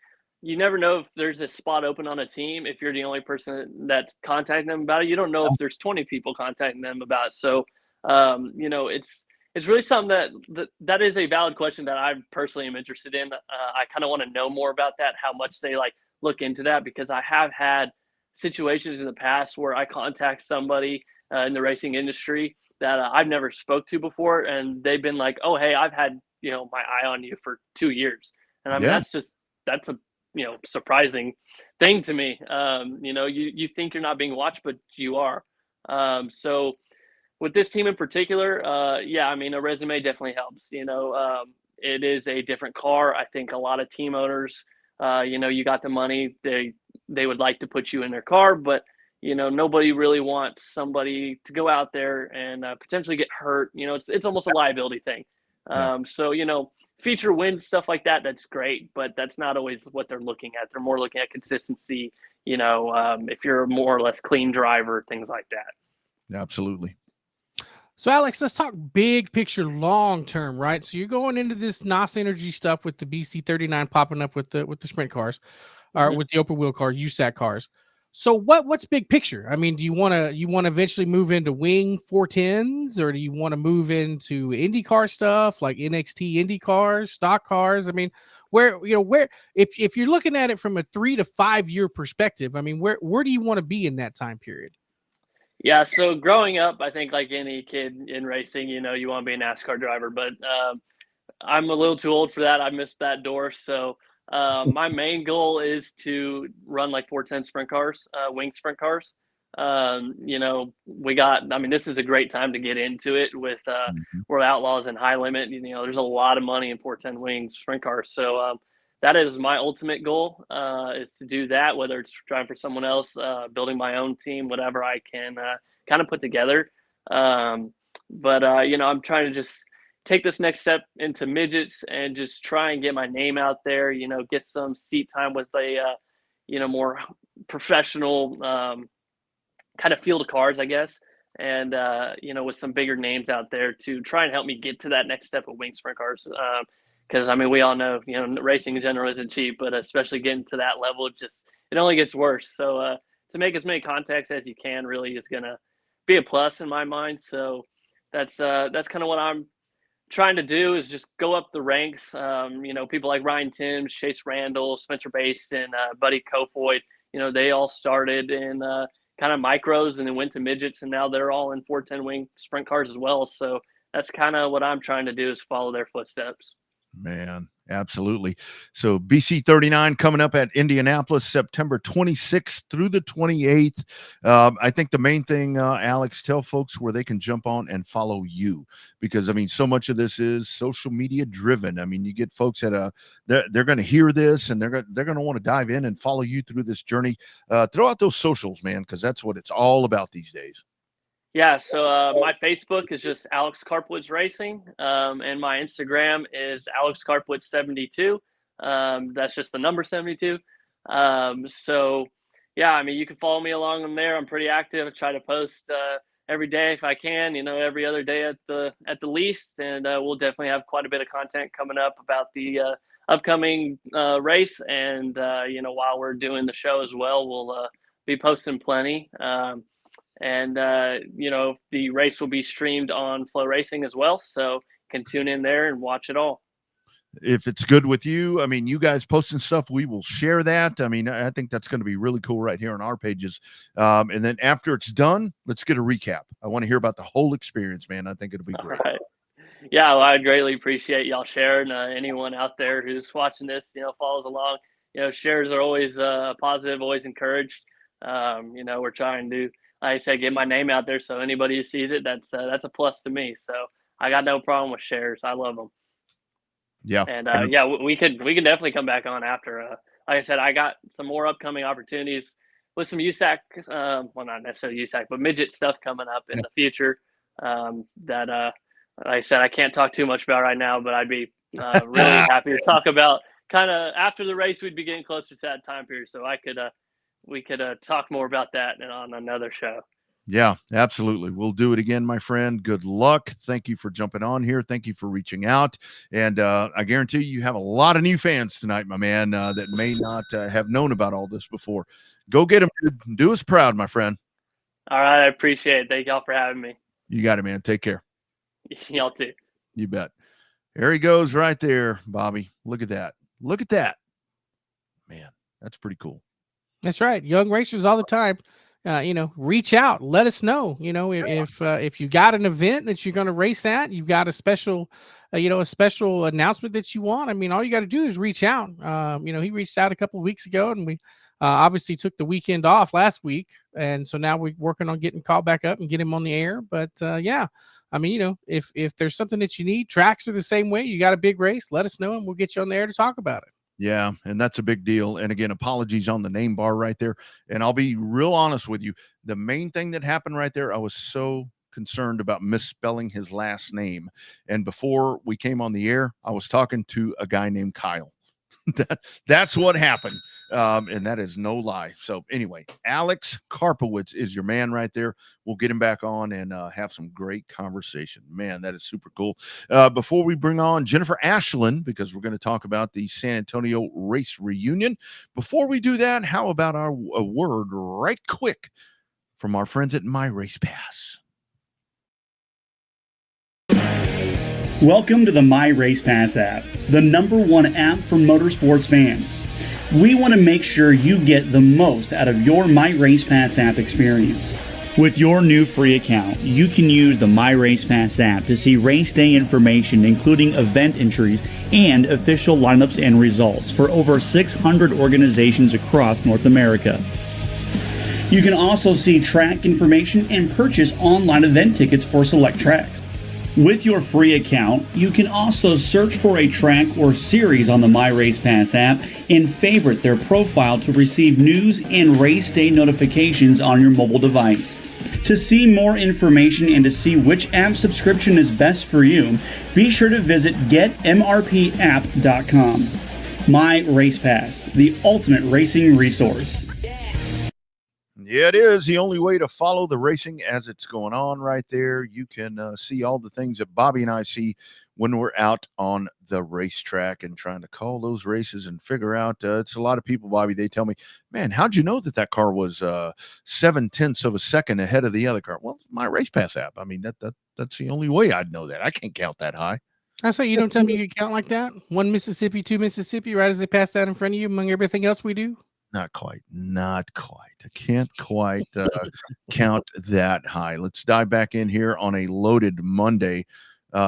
you never know if there's a spot open on a team. If you're the only person that's contacting them about it, you don't know if there's 20 people contacting them about it. So, it's really something that is a valid question that I personally am interested in. I kind of want to know more about that, how much they like look into that, because I have had situations in the past where I contact somebody in the racing industry that I've never spoke to before, and they've been like, "Oh, hey, I've had my eye on you for 2 years," and I mean Yeah. that's a surprising thing to me. You think you're not being watched, but you are. So with this team in particular, yeah, I mean, a resume definitely helps. It is a different car. I think a lot of team owners, you got the money, they would like to put you in their car, but nobody really wants somebody to go out there and potentially get hurt. It's almost a liability thing. Yeah. So feature wins, stuff like that, that's great, but that's not always what they're looking at. They're more looking at consistency. If you're a more or less clean driver, things like that. Absolutely. So Alex, let's talk big picture, long term, right? So you're going into this NOS Energy stuff with the BC39 popping up with the sprint cars, or with the open wheel car, USAC cars. So what's big picture? I mean, do you want to eventually move into wing 410s, or do you want to move into IndyCar stuff like NXT Indy cars, stock cars? I mean, where if you're looking at it from a 3 to 5 year perspective, I mean, where do you want to be in that time period? Yeah, so growing up, I think like any kid in racing, you want to be a NASCAR driver, but I'm a little too old for that. I missed that door. So my main goal is to run like 410 sprint cars, wing sprint cars. This is a great time to get into it with World Outlaws and High Limit. There's a lot of money in 410 wing sprint cars. So that is my ultimate goal, is to do that, whether it's driving for someone else, building my own team, whatever I can kind of put together. I'm trying to just take this next step into midgets and just try and get my name out there, get some seat time with a, more professional kind of field of cards, I guess. And, with some bigger names out there to try and help me get to that next step of wing sprint cars. Because, we all know, racing in general isn't cheap, but especially getting to that level, it only gets worse. So to make as many contacts as you can really is going to be a plus in my mind. So that's kind of what I'm trying to do, is just go up the ranks. People like Ryan Timms, Chase Randall, Spencer Baston, Buddy Kofoid, they all started in kind of micros and then went to midgets, and now they're all in 410 wing sprint cars as well. So that's kind of what I'm trying to do, is follow their footsteps. Man, absolutely. So BC 39 coming up at Indianapolis, September 26th through the 28th. I think the main thing, Alex, tell folks where they can jump on and follow you, because so much of this is social media driven. You get folks that they're going to hear this and they're going to want to dive in and follow you through this journey. Throw out those socials, man, because that's what it's all about these days. Yeah, so my Facebook is just Alex Karpowicz Racing, and my Instagram is Alex Karpowicz 72. That's just the number 72. So yeah, you can follow me along on there. I'm pretty active. I try to post every day if I can, every other day at the least, and we'll definitely have quite a bit of content coming up about the upcoming race, and while we're doing the show as well, we'll be posting plenty. And the race will be streamed on Flow Racing as well, so can tune in there and watch it all. If it's good with you, you guys posting stuff, we will share that. I think that's going to be really cool right here on our pages. And then after it's done, let's get a recap. I want to hear about the whole experience, man. I think it'll be great. All right. Yeah, well, I greatly appreciate y'all sharing. Anyone out there who's watching this, follows along. Shares are always positive, always encouraged. We're trying to, like I said, get my name out there, so anybody who sees it, that's a plus to me. So I got no problem with shares. I love them. Yeah. And we could definitely come back on after. Like I said, I got some more upcoming opportunities with some USAC, well, not necessarily USAC, but midget stuff coming up in the future. That like I said, I can't talk too much about right now, but I'd be really happy to talk about kind of after the race. We'd be getting closer to that time period, so we could talk more about that on another show. Yeah, absolutely. We'll do it again, my friend. Good luck. Thank you for jumping on here. Thank you for reaching out. And I guarantee you have a lot of new fans tonight, my man, that may not have known about all this before. Go get them. Do us proud, my friend. All right. I appreciate it. Thank y'all for having me. You got it, man. Take care. Y'all too. You bet. There he goes right there, Bobby. Look at that. Look at that. Man, that's pretty cool. That's right. Young racers all the time, reach out, let us know, if you got an event that you're going to race at, you've got a special, a special announcement that you want. All you got to do is reach out. He reached out a couple of weeks ago, and we obviously took the weekend off last week. And so now we're working on getting called back up and get him on the air. But if there's something that you need, tracks are the same way. You got a big race, let us know, and we'll get you on the air to talk about it. Yeah, and that's a big deal. And again, apologies on the name bar right there. And I'll be real honest with you. The main thing that happened right there, I was so concerned about misspelling his last name. And before we came on the air, I was talking to a guy named Kyle. That's what happened. And that is no lie. So anyway, Alex Karpowicz is your man right there. We'll get him back on and have some great conversation. Man, that is super cool. Before we bring on Jennifer Ashlin, because we're going to talk about the San Antonio race reunion. Before we do that, how about a word right quick from our friends at My Race Pass? Welcome to the My Race Pass app, the #1 app for motorsports fans. We want to make sure you get the most out of your My Race Pass app experience. With your new free account, you can use the My Race Pass app to see race day information, including event entries and official lineups and results for over 600 organizations across North America. You can also see track information and purchase online event tickets for select tracks. With your free account, you can also search for a track or series on the My Race Pass app and favorite their profile to receive news and race day notifications on your mobile device. To see more information and to see which app subscription is best for you, be sure to visit getmrpapp.com. My Race Pass, the ultimate racing resource. Yeah, it is the only way to follow the racing as it's going on right there. You can see all the things that Bobby and I see when we're out on the racetrack and trying to call those races and figure out. It's a lot of people, Bobby. They tell me, man, how'd you know that car was 0.7 of a second ahead of the other car? Well, my Race Pass app. I mean, that's the only way I'd know that. I can't count that high. I say, you don't tell me you can count like that? 1 Mississippi, 2 Mississippi, right as they pass that in front of you among everything else we do? Not quite. I can't quite count that high. Let's dive back in here on a loaded Monday.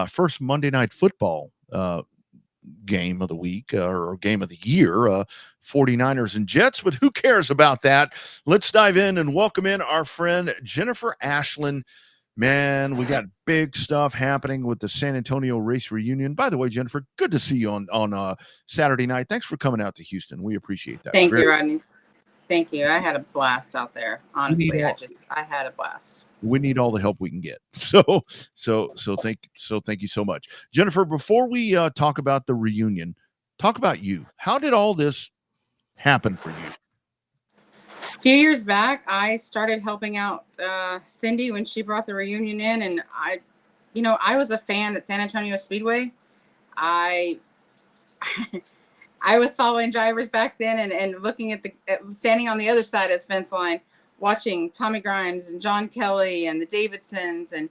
First Monday Night Football game of the week or game of the year, 49ers and Jets, but who cares about that? Let's dive in and welcome in our friend Jennifer Ashlin. Man, we got big stuff happening with the San Antonio race reunion. By the way, Jennifer, good to see you on Saturday night. Thanks for coming out to Houston. We appreciate that. Thank you, Rodney. Thank you. I had a blast out there. Honestly, I had a blast. We need all the help we can get. So thank you so much. Jennifer, before we talk about the reunion, talk about you. How did all this happen for you? A few years back, I started helping out Cindy when she brought the reunion in, and I was a fan at San Antonio Speedway. I was following drivers back then and looking at standing on the other side of the fence line, watching Tommy Grimes and John Kelly and the Davidsons and,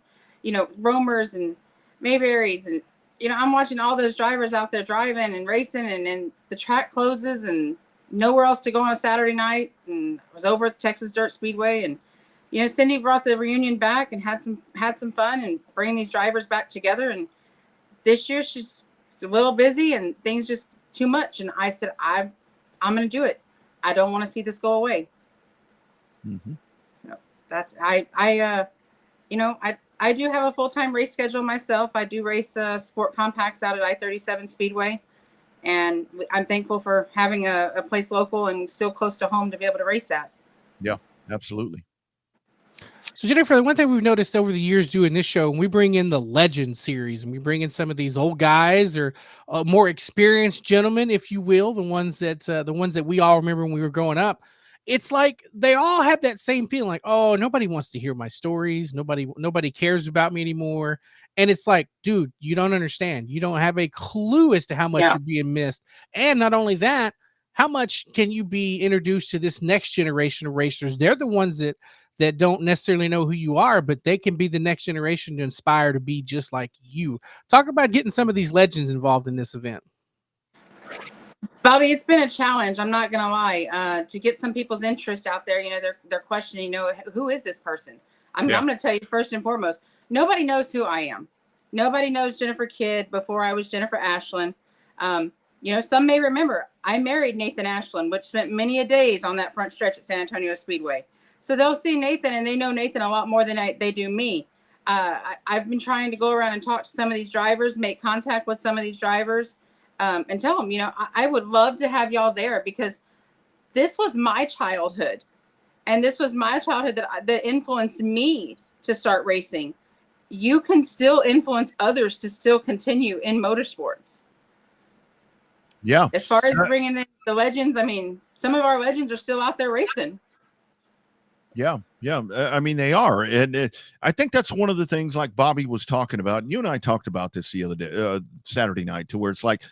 Romers and Mayberries. And, I'm watching all those drivers out there driving and racing, and then the track closes and nowhere else to go on a Saturday night. And I was over at Texas Dirt Speedway, and, Cindy brought the reunion back and had some fun and bringing these drivers back together. And this year she's a little busy and things just too much. And I said, I'm going to do it. I don't want to see this go away. Mm-hmm. So that's, I do have a full-time race schedule myself. I do race sport compacts out at I-37 Speedway. And I'm thankful for having a place local and still close to home to be able to race at. Yeah, absolutely. So Jennifer, the one thing we've noticed over the years doing this show, when we bring in the Legend series and we bring in some of these old guys or more experienced gentlemen, if you will, the ones that we all remember when we were growing up, it's like they all have that same feeling like, oh, nobody wants to hear my stories. Nobody cares about me anymore. And it's like, dude, you don't understand. You don't have a clue as to how much you're being missed. And not only that, how much can you be introduced to this next generation of racers? They're the ones that don't necessarily know who you are, but they can be the next generation to inspire to be just like you. Talk about getting some of these legends involved in this event. Bobby, it's been a challenge. I'm not going to lie. To get some people's interest out there, they're questioning, who is this person? I'm going to tell you first and foremost, nobody knows who I am. Nobody knows Jennifer Kidd before I was Jennifer Ashlin. Some may remember I married Nathan Ashlin, which spent many a days on that front stretch at San Antonio Speedway. So they'll see Nathan and they know Nathan a lot more than they do me. I've been trying to go around and talk to some of these drivers, make contact with some of these drivers, and tell them, I would love to have y'all there because this was my childhood. And this was my childhood that influenced me to start racing. You can still influence others to still continue in motorsports. Yeah. As far as bringing in the legends, I mean, some of our legends are still out there racing. Yeah. I mean, they are. And I think that's one of the things like Bobby was talking about. You and I talked about this the other day, Saturday night, to where it's like,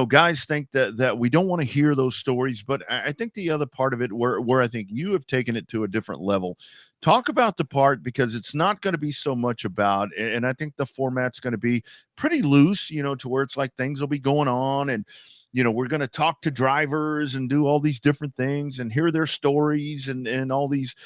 guys think that we don't want to hear those stories. But I think the other part of it where I think you have taken it to a different level, talk about the part, because it's not going to be so much about, and I think the format's going to be pretty loose, to where it's like things will be going on and, we're going to talk to drivers and do all these different things and hear their stories and all these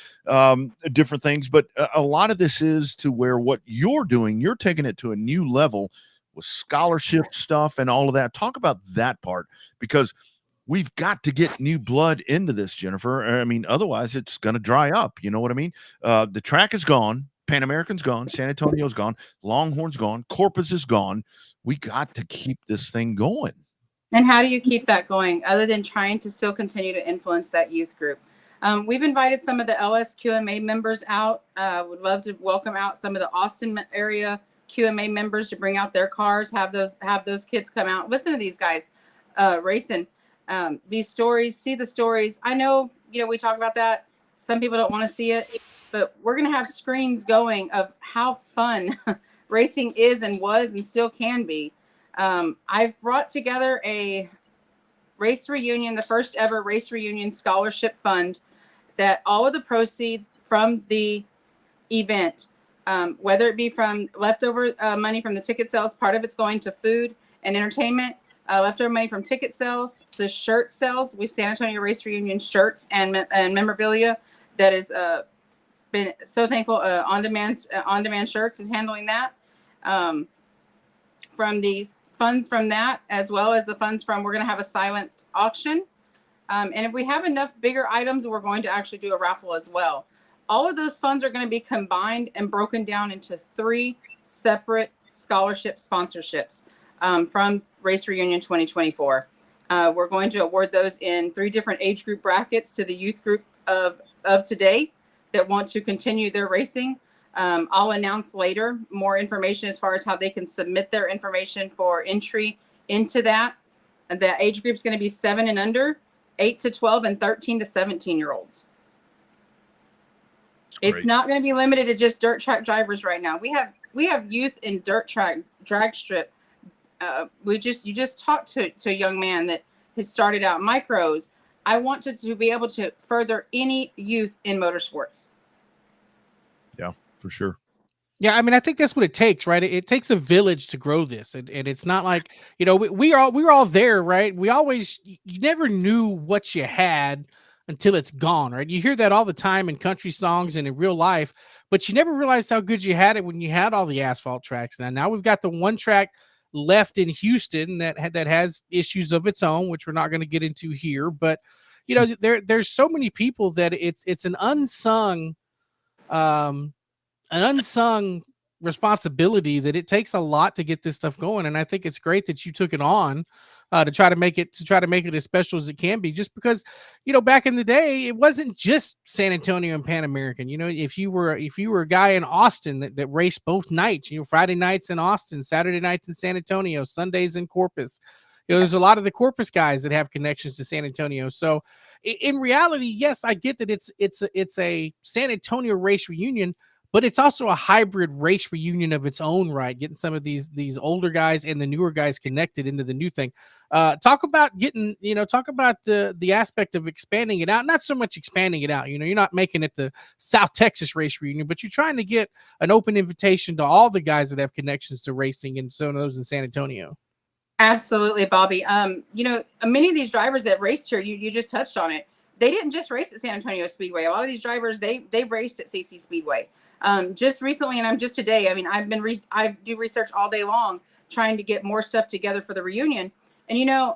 different things. But a lot of this is to where what you're doing, you're taking it to a new level with scholarship stuff and all of that. Talk about that part, because we've got to get new blood into this, Jennifer. I mean, otherwise it's going to dry up. You know what I mean? The track is gone. Pan American's gone. San Antonio's gone. Longhorn's gone. Corpus is gone. We got to keep this thing going. And how do you keep that going other than trying to still continue to influence that youth group? We've invited some of the LSQMA members out. Would love to welcome out some of the Austin area QMA members to bring out their cars, have those kids come out, listen to these guys racing these stories, see the stories. I know, we talk about that. Some people don't want to see it, but we're going to have screens going of how fun racing is and was and still can be. I've brought together a race reunion, the first ever race reunion scholarship fund, that all of the proceeds from the event, whether it be from leftover money from the ticket sales, part of it's going to food and entertainment, leftover money from ticket sales, the shirt sales. We San Antonio Race Reunion shirts and memorabilia that is been so thankful. On demand shirts is handling that. From these funds from that, as well as the funds from, we're going to have a silent auction. And if we have enough bigger items, we're going to actually do a raffle as well. All of those funds are going to be combined and broken down into 3 separate scholarship sponsorships from Race Reunion 2024. We're going to award those in 3 different age group brackets to the youth group of today that want to continue their racing. I'll announce later more information as far as how they can submit their information for entry into that. And the age group is going to be 7 and under, 8 to 12, and 13 to 17-year-olds. It's not going to be limited to just dirt track drivers right now. We have youth in dirt track drag strip. You just talked to a young man that has started out micros. I want to be able to further any youth in motorsports. Yeah, for sure. Yeah, I mean, I think that's what it takes, right? It takes a village to grow this, and it's not like, we were all there, right? You never knew what you had until it's gone, right? You hear that all the time in country songs and in real life, but you never realized how good you had it when you had all the asphalt tracks. Now we've got the one track left in Houston that has issues of its own, which we're not going to get into here, but there's so many people that it's an unsung responsibility, that it takes a lot to get this stuff going. And I think it's great that you took it on to try to make it as special as it can be, just because, back in the day, it wasn't just San Antonio and Pan American. If you were a guy in Austin that raced both nights, Friday nights in Austin, Saturday nights in San Antonio, Sundays in Corpus, there's a lot of the Corpus guys that have connections to San Antonio. So in reality, yes, I get that it's a San Antonio race reunion, but it's also a hybrid race reunion of its own right, getting some of these older guys and the newer guys connected into the new thing. Talk about the aspect of expanding it out. Not so much expanding it out. You're not making it the South Texas race reunion, but you're trying to get an open invitation to all the guys that have connections to racing, and so those in San Antonio. Absolutely, Bobby. Many of these drivers that raced here, you just touched on it. They didn't just race at San Antonio Speedway. A lot of these drivers, they raced at CC Speedway. Just recently, and just today, I mean, I do research all day long trying to get more stuff together for the reunion. And,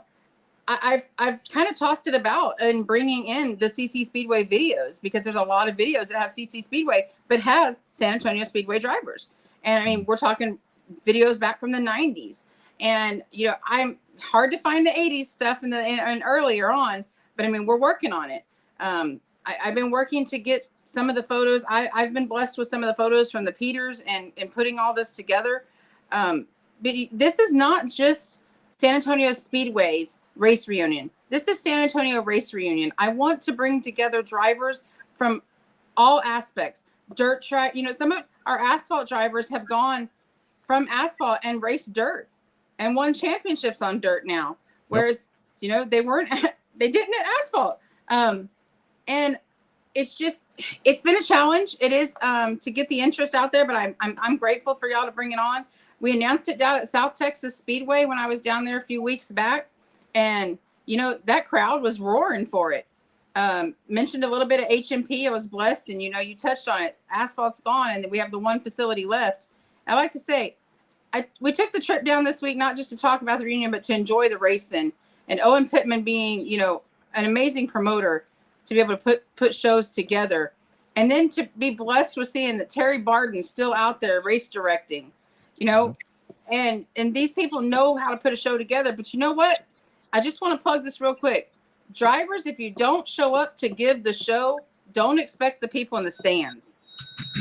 I've kind of tossed it about and bringing in the CC Speedway videos, because there's a lot of videos that have CC Speedway, but has San Antonio Speedway drivers. And I mean, we're talking videos back from the 90s. And, I'm hard to find the 80s stuff and earlier on, but I mean, we're working on it. I've been working to get some of the photos. I've been blessed with some of the photos from the Peters and putting all this together. But this is not just San Antonio Speedway's race reunion. This is San Antonio Race Reunion. I want to bring together drivers from all aspects. Dirt track, some of our asphalt drivers have gone from asphalt and raced dirt and won championships on dirt now. Whereas, they didn't at asphalt. And it's been a challenge. It is to get the interest out there, but I'm grateful for y'all to bring it on. We announced it down at South Texas Speedway when I was down there a few weeks back, and that crowd was roaring for it. Mentioned a little bit of HMP. I was blessed, and you touched on it. Asphalt's gone, and we have the one facility left. I like to say, we took the trip down this week not just to talk about the reunion, but to enjoy the racing. And Owen Pittman being an amazing promoter, to be able to put shows together, and then to be blessed with seeing that Terry Barden's still out there race directing, and these people know how to put a show together. But you know what? I just want to plug this real quick. drivers, if you don't show up to give the show, don't expect the people in the stands.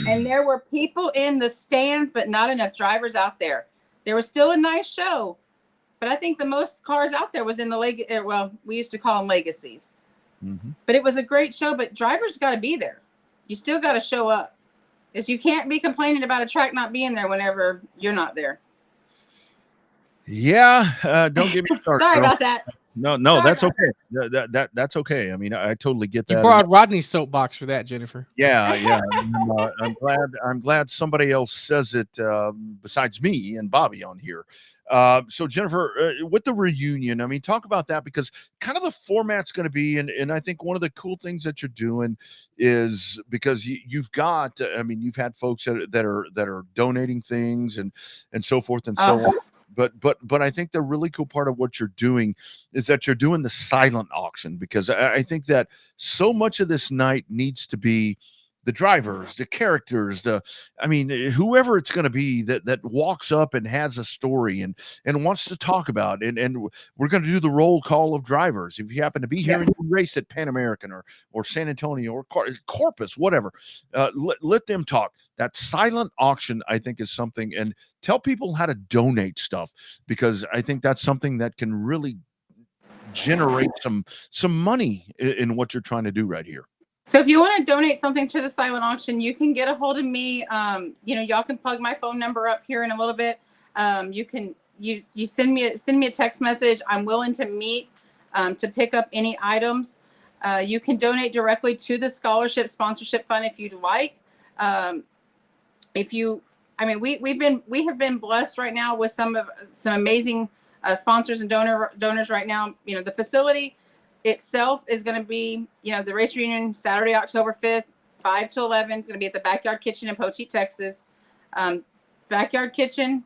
And there were people in the stands, but not enough drivers out there. There was still a nice show, but I think the most cars out there was in the well, we used to call them legacies. But it was a great show, but drivers got to be there. You still got to show up, because you can't be complaining about a track not being there whenever you're not there. Yeah, don't get me started. Sorry about that. No, Sorry that's about okay. That's okay. I mean, I totally get that. You brought Rodney's soapbox for that, Jennifer. Yeah. I'm glad somebody else says it besides me and Bobby on here. So Jennifer, with the reunion, I mean, talk about that, because kind of the format's going to be, and I think one of the cool things that you're doing is because you've got, I mean, you've had folks that are donating things and so forth and so on. But I think the really cool part of what you're doing is that you're doing the silent auction, because I think that so much of this night needs to be the drivers, the characters, whoever it's going to be that walks up and has a story and wants to talk about it. And we're going to do the roll call of drivers. If you happen to be here and you race at Pan American or San Antonio or Corpus, whatever, let them talk. That silent auction, I think, is something, and tell people how to donate stuff, because I think that's something that can really generate some money in what you're trying to do right here. So if you want to donate something to the silent auction, you can get a hold of me. Y'all can plug my phone number up here in a little bit. You send me a text message. I'm willing to meet to pick up any items. You can donate directly to the scholarship sponsorship fund if you'd like. We have been blessed right now with some amazing sponsors and donors right now. You know, the facility itself is going to be, the race reunion Saturday, October 5th, 5 to 11. It's going to be at the Backyard Kitchen in Poteet, Texas. Backyard Kitchen,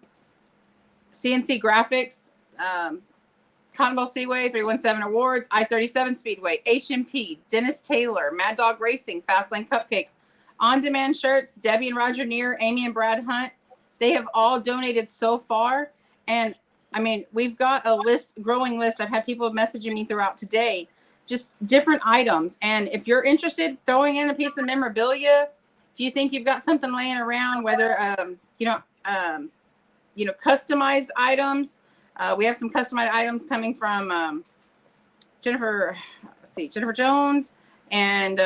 CNC Graphics, Cotton Bowl Speedway, 317 Awards, I-37 Speedway, HMP, Dennis Taylor, Mad Dog Racing, Fastlane Cupcakes, On Demand Shirts, Debbie and Roger Neer, Amy and Brad Hunt. They have all donated so far. And I mean, we've got a growing list. I've had people messaging me throughout today, just different items. And if you're interested, throwing in a piece of memorabilia, if you think you've got something laying around, whether, customized items, we have some customized items coming from Jennifer Jones and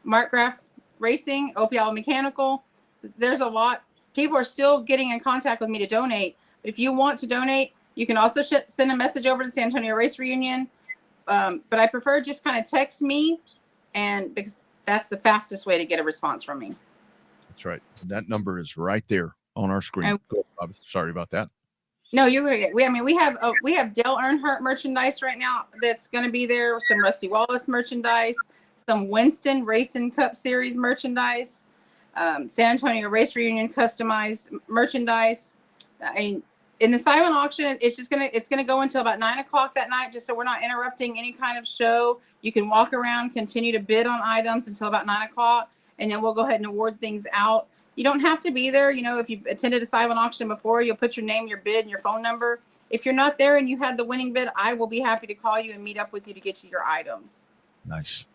Mark Graff Racing, OPL Mechanical. So there's a lot. People are still getting in contact with me to donate. If you want to donate, you can also send a message over to San Antonio Race Reunion. But I prefer just kind of text me, and because that's the fastest way to get a response from me. That's right. That number is right there on our screen. Sorry about that. No, you're right. We have Dale Earnhardt merchandise right now that's going to be there. Some Rusty Wallace merchandise, some Winston Racing Cup Series merchandise, San Antonio Race Reunion customized merchandise. In the silent auction, it's gonna go until about 9 o'clock that night, just so we're not interrupting any kind of show. You can walk around, continue to bid on items until about 9 o'clock, and then we'll go ahead and award things out. You don't have to be there. If you attended a silent auction before, you'll put your name, your bid, and your phone number. If you're not there and you had the winning bid, I will be happy to call you and meet up with you to get you your items. Nice.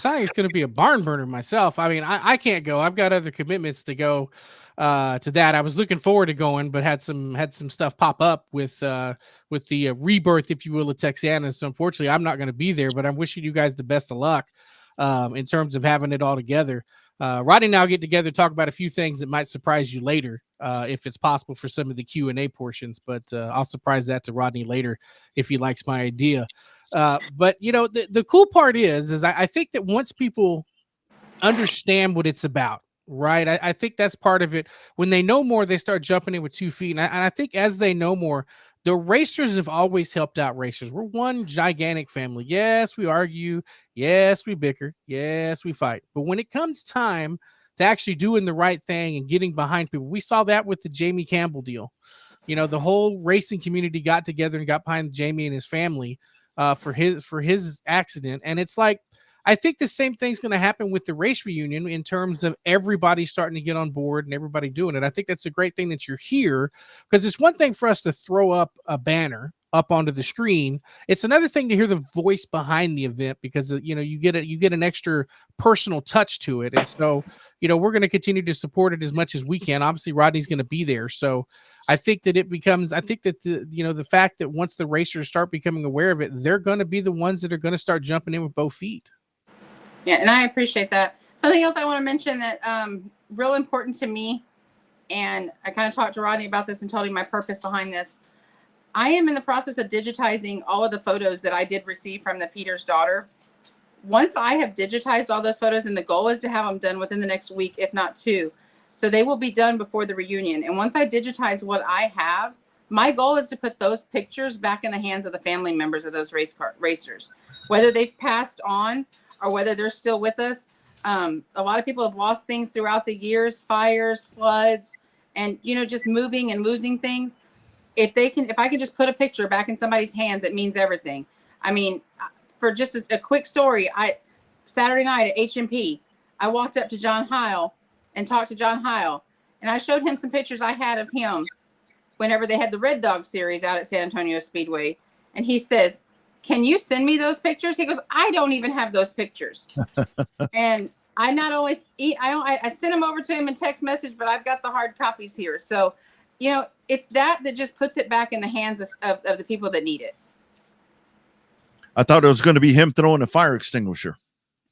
I think it's going to be a barn burner myself. I mean, I can't go. I've got other commitments to go to that. I was looking forward to going, but had some stuff pop up with the rebirth, if you will, of Texana. So unfortunately, I'm not going to be there. But I'm wishing you guys the best of luck in terms of having it all together. Rodney and I'll get together, talk about a few things that might surprise you later, if it's possible for some of the Q&A portions. But I'll surprise that to Rodney later if he likes my idea. But the cool part is I think that once people understand what it's about, right? I think that's part of it. When they know more, they start jumping in with 2 feet. And I think as they know more, the racers have always helped out racers. We're one gigantic family. Yes, we argue. Yes, we bicker. Yes, we fight. But when it comes time to actually doing the right thing and getting behind people, we saw that with the Jamie Campbell deal. The whole racing community got together and got behind Jamie and his family for his accident. And it's like, I think the same thing's going to happen with the race reunion in terms of everybody starting to get on board and everybody doing it. I think that's a great thing that you're here, because it's one thing for us to throw up a banner up onto the screen. It's another thing to hear the voice behind the event because you get an extra personal touch to it. And so, we're going to continue to support it as much as we can. Obviously, Rodney's going to be there. So I think that the fact that once the racers start becoming aware of it, they're going to be the ones that are going to start jumping in with both feet. Yeah, and I appreciate that. Something else I want to mention that real important to me, and I kind of talked to Rodney about this and told him my purpose behind this. I am in the process of digitizing all of the photos that I did receive from the Peter's daughter. Once I have digitized all those photos, and the goal is to have them done within the next week, if not 2. So they will be done before the reunion. And once I digitize what I have, my goal is to put those pictures back in the hands of the family members of those racers, whether they've passed on or whether they're still with us. A lot of people have lost things throughout the years, fires, floods, and, just moving and losing things. If I can just put a picture back in somebody's hands, it means everything. I mean, for just a quick story, Saturday night at HMP, I walked up to John Heil and talked to John Heil, and I showed him some pictures I had of him whenever they had the Red Dog series out at San Antonio Speedway. And he says, "Can you send me those pictures?" He goes, "I don't even have those pictures." And I not only I sent them over to him in text message, but I've got the hard copies here. So, it's that just puts it back in the hands of the people that need it. I thought it was going to be him throwing a fire extinguisher.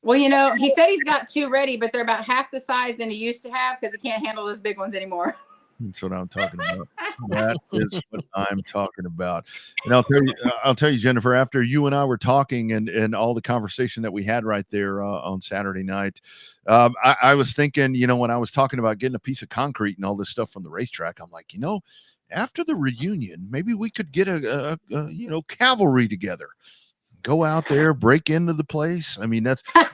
Well, he said he's got 2 ready, but they're about half the size than he used to have because he can't handle those big ones anymore. That's what I'm talking about. That is what I'm talking about. And I'll tell you, Jennifer, after you and I were talking and all the conversation that we had right there on Saturday night, I was thinking, when I was talking about getting a piece of concrete and all this stuff from the racetrack, I'm like, after the reunion, maybe we could get a cavalry together, go out there, break into the place. I mean, that's how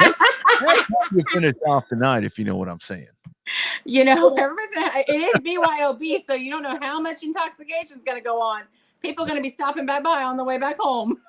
you finish off the night, if you know what I'm saying. Everybody's it is BYOB, so you don't know how much intoxication is going to go on. People are going to be stopping by on the way back home.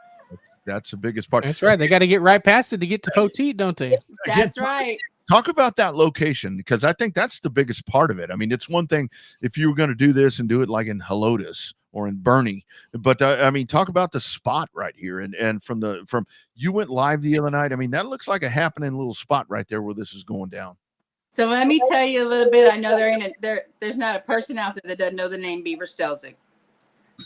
That's the biggest part. That's right. They got to get right past it to get to Poteet, don't they? That's right. Talk about that location, because I think that's the biggest part of it. I mean, it's one thing if you were going to do this and do it like in Helotes or in Bernie, but talk about the spot right here. And from you went live the other night. I mean, that looks like a happening little spot right there where this is going down. So let me tell you a little bit. I know there's not a person out there that doesn't know the name Beaver Stelzick.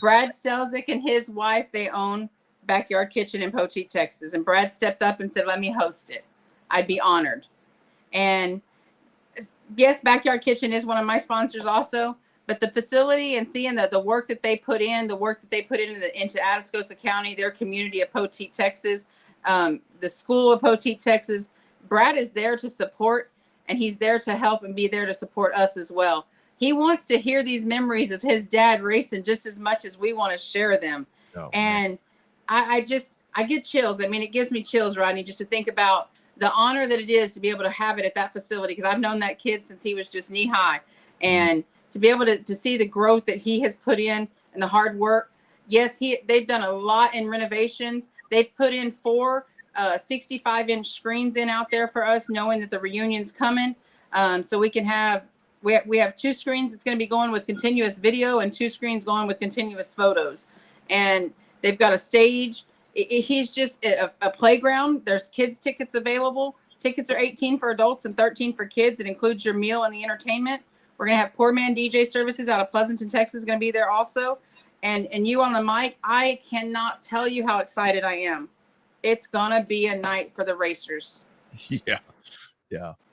Brad Stelzick and his wife, they own Backyard Kitchen in Poteet, Texas. And Brad stepped up and said, "Let me host it. I'd be honored." And yes, Backyard Kitchen is one of my sponsors also. But the facility and seeing the work that they put in, into Atascosa County, their community of Poteet, Texas, the school of Poteet, Texas, Brad is there to support. And he's there to help and be there to support us as well. He wants to hear these memories of his dad racing just as much as we want to share them. Oh, and I get chills. I mean, it gives me chills, Rodney, just to think about the honor that it is to be able to have it at that facility. Because I've known that kid since he was just knee high. And to be able to see the growth that he has put in and the hard work. Yes, they've done a lot in renovations. They've put in 4 65-inch screens out there for us, knowing that the reunion's coming. So we have 2 screens that's going to be going with continuous video and 2 screens going with continuous photos. And they've got a stage. He's just a playground. There's kids tickets available. Tickets are $18 for adults and $13 for kids. It includes your meal and the entertainment. We're going to have Poor Man DJ services out of Pleasanton, Texas, going to be there also. And you on the mic, I cannot tell you how excited I am. It's going to be a night for the racers. Yeah.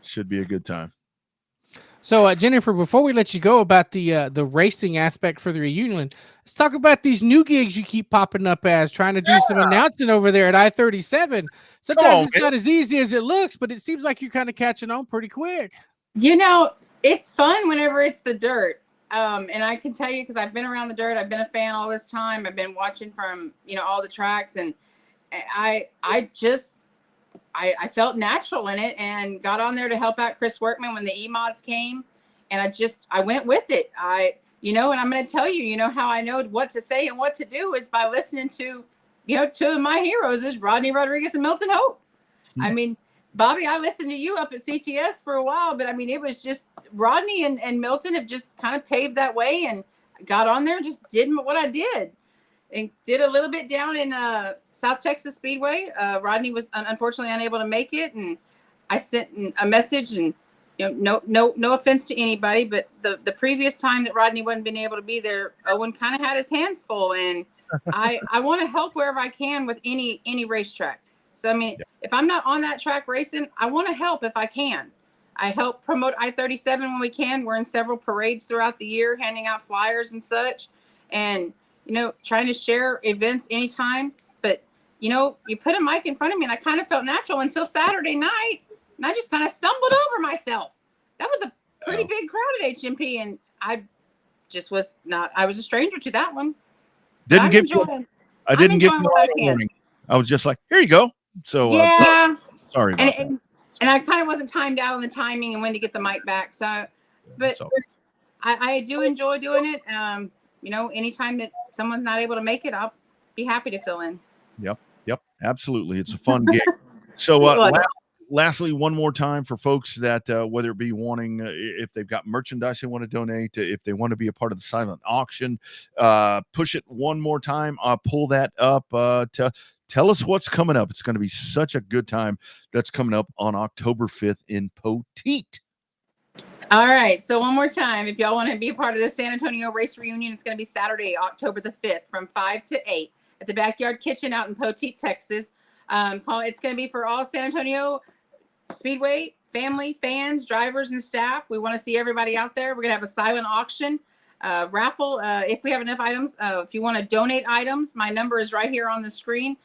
Should be a good time. So, Jennifer, before we let you go about the racing aspect for the reunion, let's talk about these new gigs you keep popping up as, trying to do some announcing over there at I-37. Sometimes it's not as easy as it looks, but it seems like you're kind of catching on pretty quick. It's fun whenever it's the dirt. And I can tell you, because I've been around the dirt, I've been a fan all this time. I've been watching from, all the tracks, and I felt natural in it and got on there to help out Chris Workman when the E-mods came. And I went with it. And I'm going to tell you, how I know what to say and what to do is by listening to, 2 of my heroes is Rodney Rodriguez and Milton Hope. Mm-hmm. I mean, Bobby, I listened to you up at CTS for a while, but I mean, it was just Rodney and Milton have just kind of paved that way and got on there and just did what I did. and did a little bit down in South Texas Speedway. Rodney was unfortunately unable to make it, and I sent a message, and no offense to anybody, but the previous time that Rodney wasn't being able to be there, Owen kind of had his hands full, and I want to help wherever I can with any racetrack. So I mean, if I'm not on that track racing, I want to help if I can. I help promote I-37 when we can. We're in several parades throughout the year, handing out flyers and such, and trying to share events anytime. But you put a mic in front of me, and I kind of felt natural until Saturday night, and I just kind of stumbled over myself. That was a pretty big crowd at HMP, and I just was not. I was a stranger to that one. I didn't give you a warning. I was just like, here you go. So sorry about that. And I kind of wasn't timed out on the timing and when to get the mic back. So, but I do enjoy doing it. Anytime that someone's not able to make it, I'll be happy to fill in. Yep, absolutely. It's a fun gig. So lastly, one more time for folks that whether it be wanting, if they've got merchandise they want to donate, if they want to be a part of the silent auction, push it one more time. I'll pull that up Tell us what's coming up. It's going to be such a good time that's coming up on October 5th in Poteet. All right. So one more time, if y'all want to be a part of the San Antonio Race Reunion, it's going to be Saturday, October the 5th from 5 to 8 at the Backyard Kitchen out in Poteet, Texas. It's going to be for all San Antonio Speedway family, fans, drivers, and staff. We want to see everybody out there. We're going to have a silent auction, raffle, if we have enough items. If you want to donate items, my number is right here on the screen.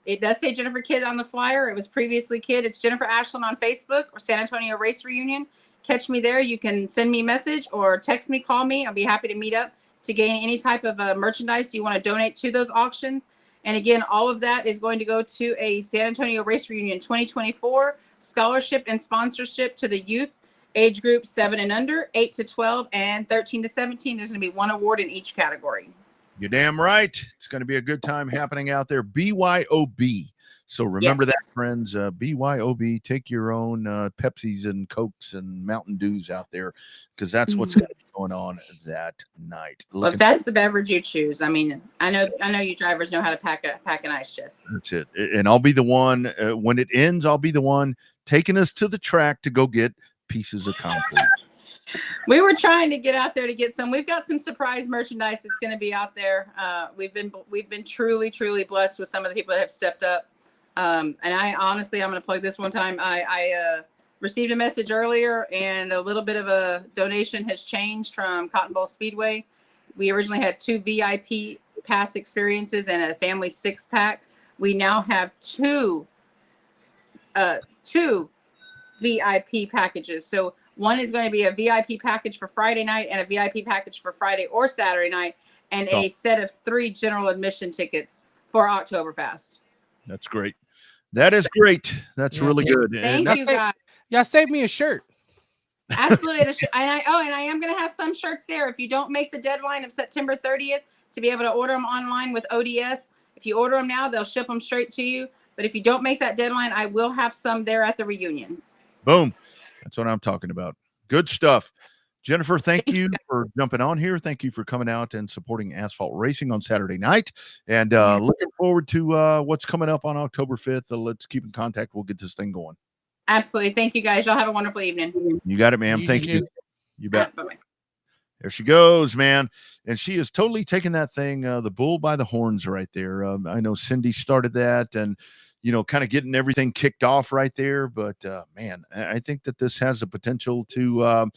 It does say Jennifer Kidd on the flyer. It was previously Kidd. It's Jennifer Ashlin on Facebook or San Antonio Race Reunion. Catch me there. You can send me a message or text me, call me. I'll be happy to meet up to gain any type of merchandise you want to donate to those auctions. And again, all of that is going to go to a San Antonio Race Reunion 2024 scholarship and sponsorship to the youth age group 7 and under, 8 to 12, and 13 to 17. There's going to be one award in each category. You're damn right. It's going to be a good time happening out there. BYOB. So remember that, friends. BYOB. Take your own Pepsis and Cokes and Mountain Dews out there, because that's what's going on that night. Well, if that's the beverage you choose, I mean, I know you drivers know how to pack an ice chest. That's it. And I'll be the one when it ends. I'll be the one taking us to the track to go get pieces of concrete. We were trying to get out there to get some. We've got some surprise merchandise that's going to be out there. We've been truly blessed with some of the people that have stepped up. And I honestly, I'm going to plug this one time. I received a message earlier, and a little bit of a donation has changed from Cotton Bowl Speedway. We originally had 2 VIP pass experiences and a family 6-pack. We now have two VIP packages. So one is going to be a VIP package for Friday night and a VIP package for Friday or Saturday night, and a set of 3 general admission tickets for Oktoberfest. That's great. That is great. That's really good. Thank you, guys. Y'all saved me a shirt. Absolutely. And I am going to have some shirts there. If you don't make the deadline of September 30th to be able to order them online with ODS, if you order them now, they'll ship them straight to you. But if you don't make that deadline, I will have some there at the reunion. Boom. That's what I'm talking about. Good stuff. Jennifer, thank you for jumping on here. Thank you for coming out and supporting Asphalt Racing on Saturday night. And looking forward to what's coming up on October 5th. Let's keep in contact. We'll get this thing going. Absolutely. Thank you, guys. Y'all have a wonderful evening. You got it, ma'am. Thank you. You bet. Bye-bye. There she goes, man. And she is totally taking that thing, the bull by the horns right there. I know Cindy started that and, kind of getting everything kicked off right there. But, man, I think that this has the potential to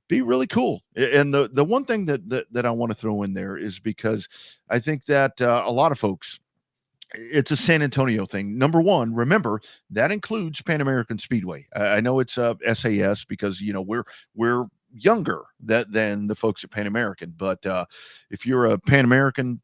be really cool. And the one thing that I want to throw in there is because I think that a lot of folks, it's a San Antonio thing. Number one, remember that includes Pan American Speedway. I know it's SAS because we're younger than the folks at Pan American, but if you're a Pan American,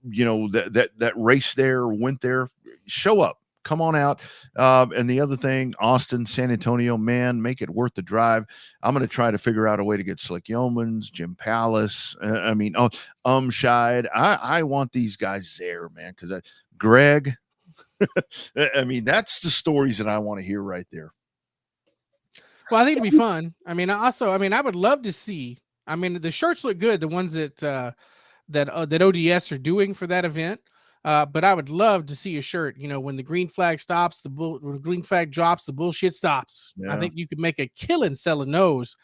that race there or went there, show up. Come on out. And the other thing, Austin, San Antonio, man, make it worth the drive. I'm going to try to figure out a way to get Slick Yeomans, Jim Palace. Scheid. I want these guys there, man, because Greg, I mean, that's the stories that I want to hear right there. Well, I think it'd be fun. I would love to see. I mean, the shirts look good. The ones that that ODS are doing for that event. But I would love to see a shirt. When the green flag stops, when the green flag drops, the bullshit stops. Yeah. I think you could make a killing selling those,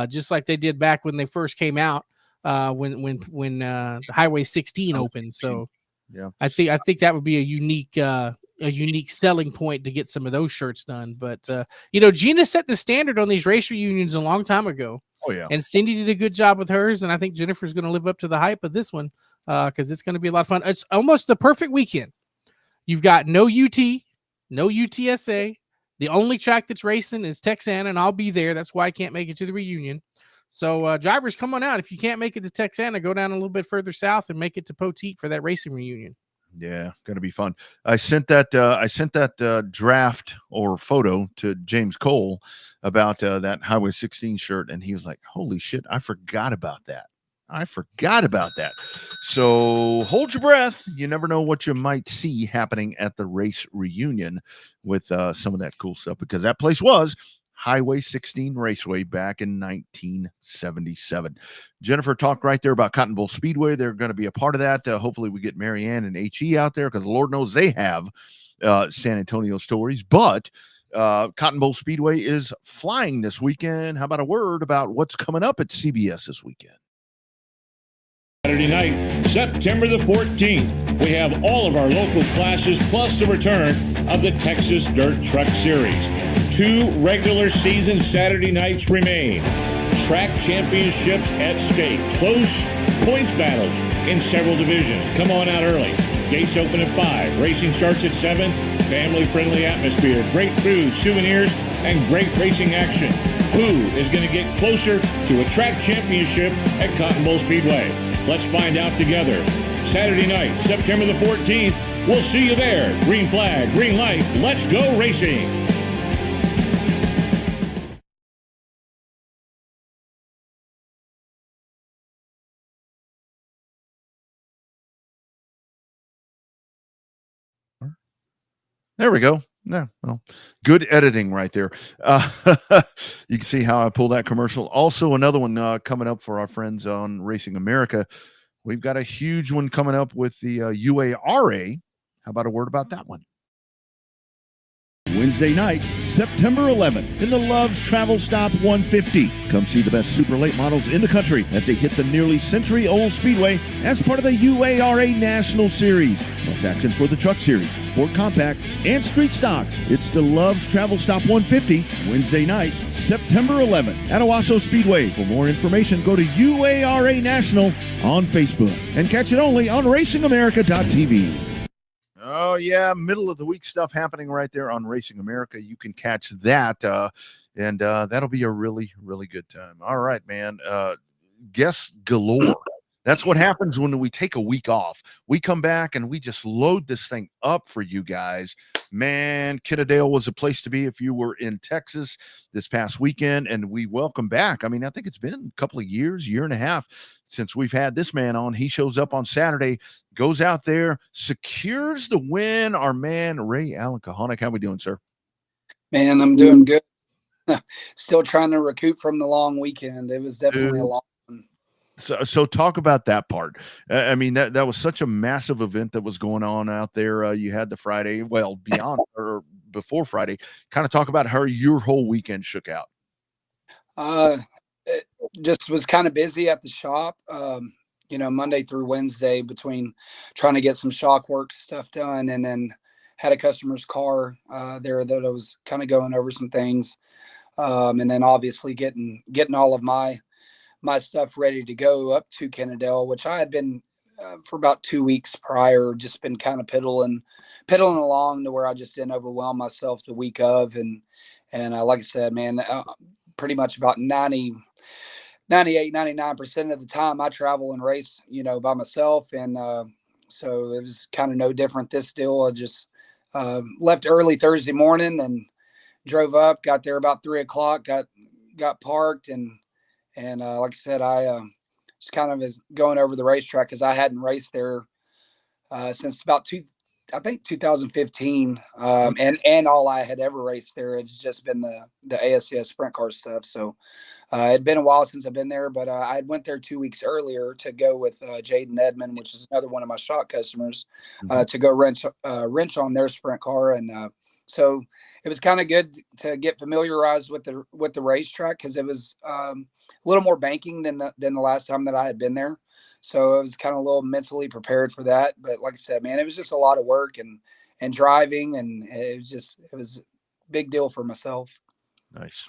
just like they did back when they first came out, when the Highway 16 opened. So yeah, I think that would be a unique selling point to get some of those shirts done. But Gina set the standard on these race reunions a long time ago. Oh yeah, And Cindy did a good job with hers, and I think Jennifer's going to live up to the hype of this one, because it's going to be a lot of fun. It's almost the perfect weekend. You've got no UT, no UTSA. The only track that's racing is Texana, and I'll be there. That's why I can't make it to the reunion. So drivers, come on out. If you can't make it to Texana, go down a little bit further south and make it to Poteet for that racing reunion. Yeah, going to be fun. I sent that draft or photo to James Cole about that Highway 16 shirt, and he was like, "Holy shit, I forgot about that. So hold your breath. You never know what you might see happening at the race reunion with some of that cool stuff, because that place was Highway 16 Raceway back in 1977. Jennifer talked right there about Cotton Bowl Speedway. They're going to be a part of that. Hopefully we get Marianne and HE out there, because Lord knows they have San Antonio stories. But Cotton Bowl Speedway is flying this weekend. How about a word about what's coming up at CBS this weekend? Saturday night, September the 14th, we have all of our local classes plus the return of the Texas Dirt Truck Series. 2 regular season Saturday nights remain. Track championships at stake. Close points battles in several divisions. Come on out early. Gates open at 5. Racing starts at 7. Family-friendly atmosphere. Great food, souvenirs, and great racing action. Who is going to get closer to a track championship at Cotton Bowl Speedway? Let's find out together. Saturday night, September the 14th. We'll see you there. Green flag, green light. Let's go racing. There we go. Yeah, well, good editing right there. You can see how I pull that commercial. Also, another one coming up for our friends on Racing America. We've got a huge one coming up with the UARA. How about a word about that one? Wednesday night, September 11th, in the Love's Travel Stop 150. Come see the best super late models in the country as they hit the nearly century-old speedway as part of the UARA National Series. Plus action for the Truck Series, Sport Compact, and Street Stocks. It's the Love's Travel Stop 150, Wednesday night, September 11th at Owasso Speedway. For more information, go to UARA National on Facebook and catch it only on RacingAmerica.tv. Oh, yeah, middle of the week stuff happening right there on Racing America. You can catch that, and that'll be a really, really good time. All right, man. Guests galore. That's what happens when we take a week off. We come back and we just load this thing up for you guys. Man, Kidadale was a place to be if you were in Texas this past weekend, and we welcome back. I mean, I think it's been a couple of years, year and a half since we've had this man on. He shows up on Saturday, goes out there, secures the win. Our man, Ray Allen Kahonik. How we doing, sir? Man, I'm doing good. Still trying to recoup from the long weekend. It was definitely a long one. So talk about that part. I mean, that was such a massive event that was going on out there. You had the Friday, well, beyond or before Friday. Kind of talk about how your whole weekend shook out. It just was kind of busy at the shop, Monday through Wednesday, between trying to get some shock work stuff done, and then had a customer's car there that I was kind of going over some things. And then obviously getting all of my stuff ready to go up to Kennedale, which I had been for about 2 weeks prior, just been kind of piddling along to where I just didn't overwhelm myself the week of. And like I said, man, pretty much about 98, 99% of the time I travel and race, by myself. And so it was kind of no different this deal. I just left early Thursday morning and drove up, got there about 3:00, got parked, and like I said, I just kind of is going over the racetrack because I hadn't raced there since about I think 2015, and all I had ever raced there has just been the ASCS sprint car stuff. So it'd been a while since I've been there, but I went there 2 weeks earlier to go with Jaden Edmond, which is another one of my shop customers, to go wrench on their sprint car. And so it was kind of good to get familiarized with the racetrack, because it was a little more banking than the last time that I had been there. So I was kind of a little mentally prepared for that. But like I said, man, it was just a lot of work and driving, and it was a big deal for myself. Nice.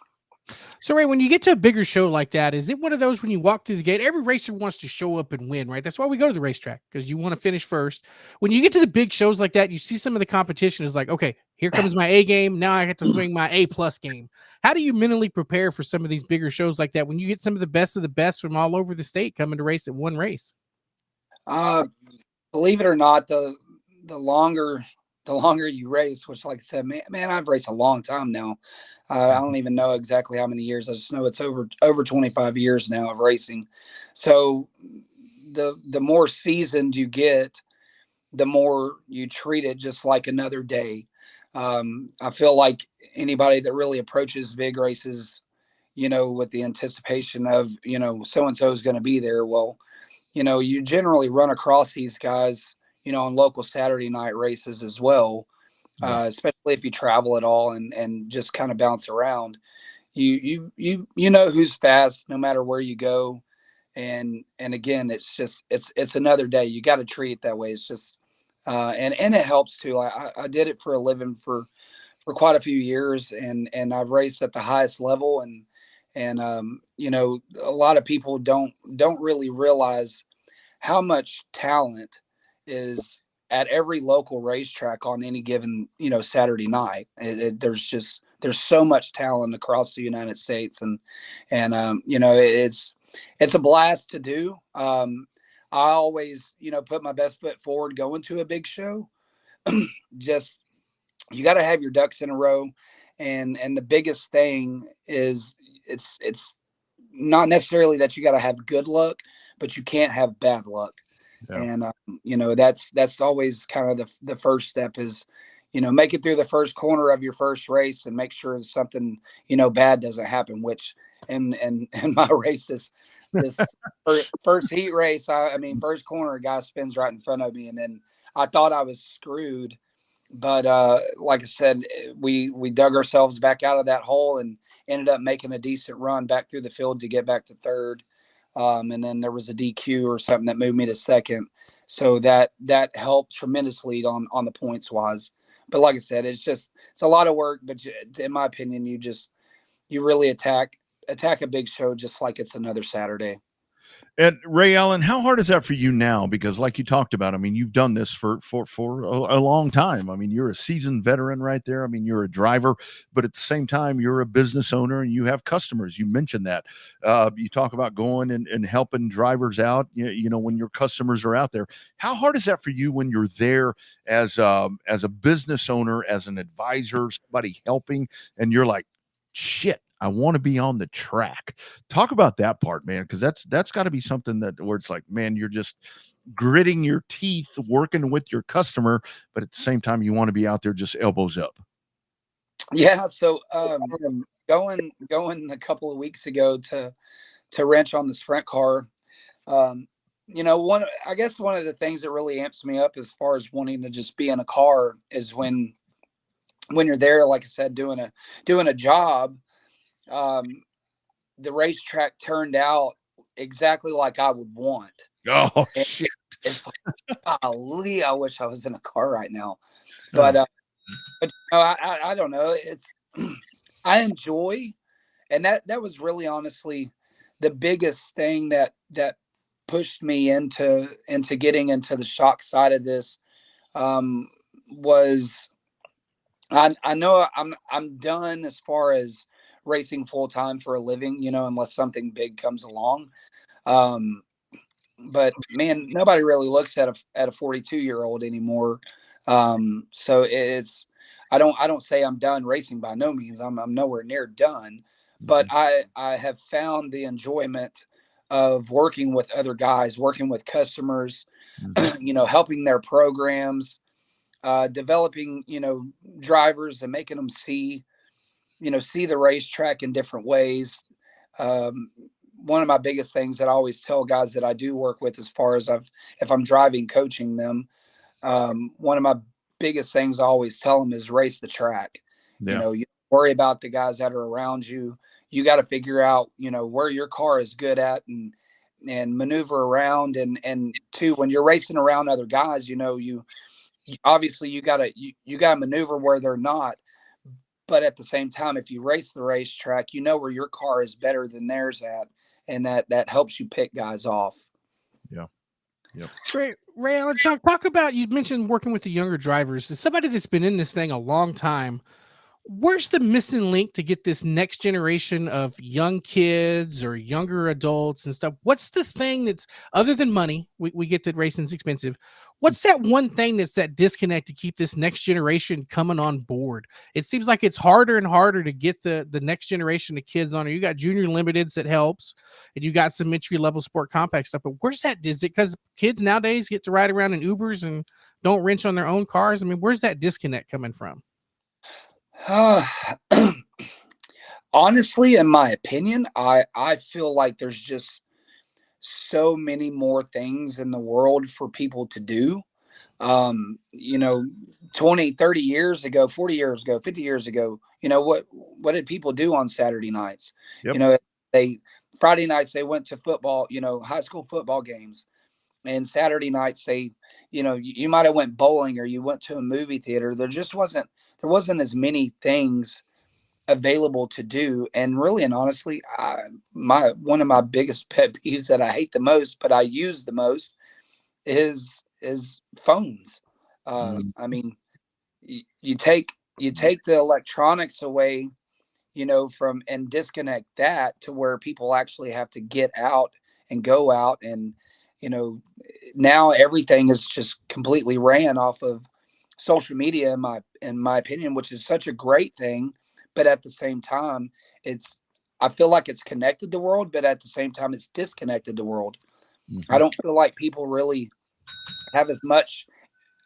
So, Ray, when you get to a bigger show like that, is it one of those when you walk through the gate, every racer wants to show up and win, right? That's why we go to the racetrack, because you want to finish first. When you get to the big shows like that, you see some of the competition is like, okay, here comes my A game. Now I get to swing my A+ game. How do you mentally prepare for some of these bigger shows like that when you get some of the best from all over the state coming to race at one race? Believe it or not, the longer you race, which, like I said, man, I've raced a long time now. I don't even know exactly how many years. I just know it's over 25 years now of racing. So the more seasoned you get, the more you treat it just like another day. I feel like anybody that really approaches big races, with the anticipation of, so-and-so is going to be there. Well, you generally run across these guys, on local Saturday night races as well. Especially if you travel at all and just kind of bounce around, you know who's fast no matter where you go. And again, it's another day. You got to treat it that way. It's just, and it helps too. I did it for a living for quite a few years, and I've raced at the highest level. And a lot of people don't really realize how much talent is at every local racetrack on any given, Saturday night. There's so much talent across the United States, and it's a blast to do. I always, put my best foot forward going to a big show. Just, you got to have your ducks in a row. And the biggest thing is it's not necessarily that you got to have good luck, but you can't have bad luck. Yeah. And, that's always kind of the first step is, make it through the first corner of your first race and make sure something, bad doesn't happen, which in my race, this first heat race, first corner, a guy spins right in front of me. And then I thought I was screwed. But like I said, we dug ourselves back out of that hole and ended up making a decent run back through the field to get back to third. And then there was a DQ or something that moved me to second. So that helped tremendously on the points wise. But like I said, it's a lot of work. But in my opinion, you really attack a big show just like it's another Saturday. And Ray Allen, how hard is that for you now? Because like you talked about, you've done this for a long time. You're a seasoned veteran right there. You're a driver, but at the same time, you're a business owner and you have customers. You mentioned that. You talk about going and helping drivers out, when your customers are out there. How hard is that for you when you're there as a business owner, as an advisor, somebody helping, and you're like, shit, I want to be on the track. Talk about that part, man, because that's got to be something where it's like, man, you're just gritting your teeth, working with your customer, but at the same time, you want to be out there just elbows up. Yeah. So going a couple of weeks ago to wrench on the sprint car, one of the things that really amps me up as far as wanting to just be in a car is when you're there, like I said, doing a job. The racetrack turned out exactly like I would want. Oh, shit. It's like, golly, I wish I was in a car right now. But I don't know. I enjoy, and that was really honestly the biggest thing that pushed me into getting into the shock side of this. Was I know I'm done as far as racing full time for a living, unless something big comes along. But man, nobody really looks at a 42-year-old anymore. So I don't say I'm done racing by no means. I'm nowhere near done, but I have found the enjoyment of working with other guys, working with customers, helping their programs. developing, drivers and making them see the racetrack in different ways. One of my biggest things that I always tell guys that I do work with, as far as if I'm driving, coaching them, one of my biggest things I always tell them is race the track. Yeah. You worry about the guys that are around you. You got to figure out, where your car is good at and maneuver around. And two, when you're racing around other guys, you obviously you gotta maneuver where they're not. But at the same time, if you race the racetrack, where your car is better than theirs at, and that helps you pick guys off. Yeah. Yep. Ray Allen, talk about, you mentioned working with the younger drivers. As somebody that's been in this thing a long time, where's the missing link to get this next generation of young kids or younger adults and stuff? What's the thing that's, other than money, we get that racing's expensive. What's that one thing that's that disconnect to keep this next generation coming on board? It seems like it's harder and harder to get the next generation of kids on it. You got junior limiteds that helps, and you got some entry level sport compact stuff. But where's that? Is it because kids nowadays get to ride around in Ubers and don't wrench on their own cars? I mean, where's that disconnect coming from? Honestly, in my opinion, I feel like there's just so many more things in the world for people to do. 20, 30 years ago, 40 years ago, 50 years ago, what did people do on Saturday nights? Yep. Friday nights, they went to football, high school football games, and Saturday nights, you might have went bowling or you went to a movie theater. There wasn't as many things available to do. And really and honestly, one of my biggest pet peeves that I hate the most, but I use the most, is phones. I mean, you take the electronics away, from, and disconnect that to where people actually have to get out and go out. And, now everything is just completely ran off of social media, in my opinion, which is such a great thing. But at the same time, I feel like it's connected the world, but at the same time, it's disconnected the world. Mm-hmm. I don't feel like people really have as much,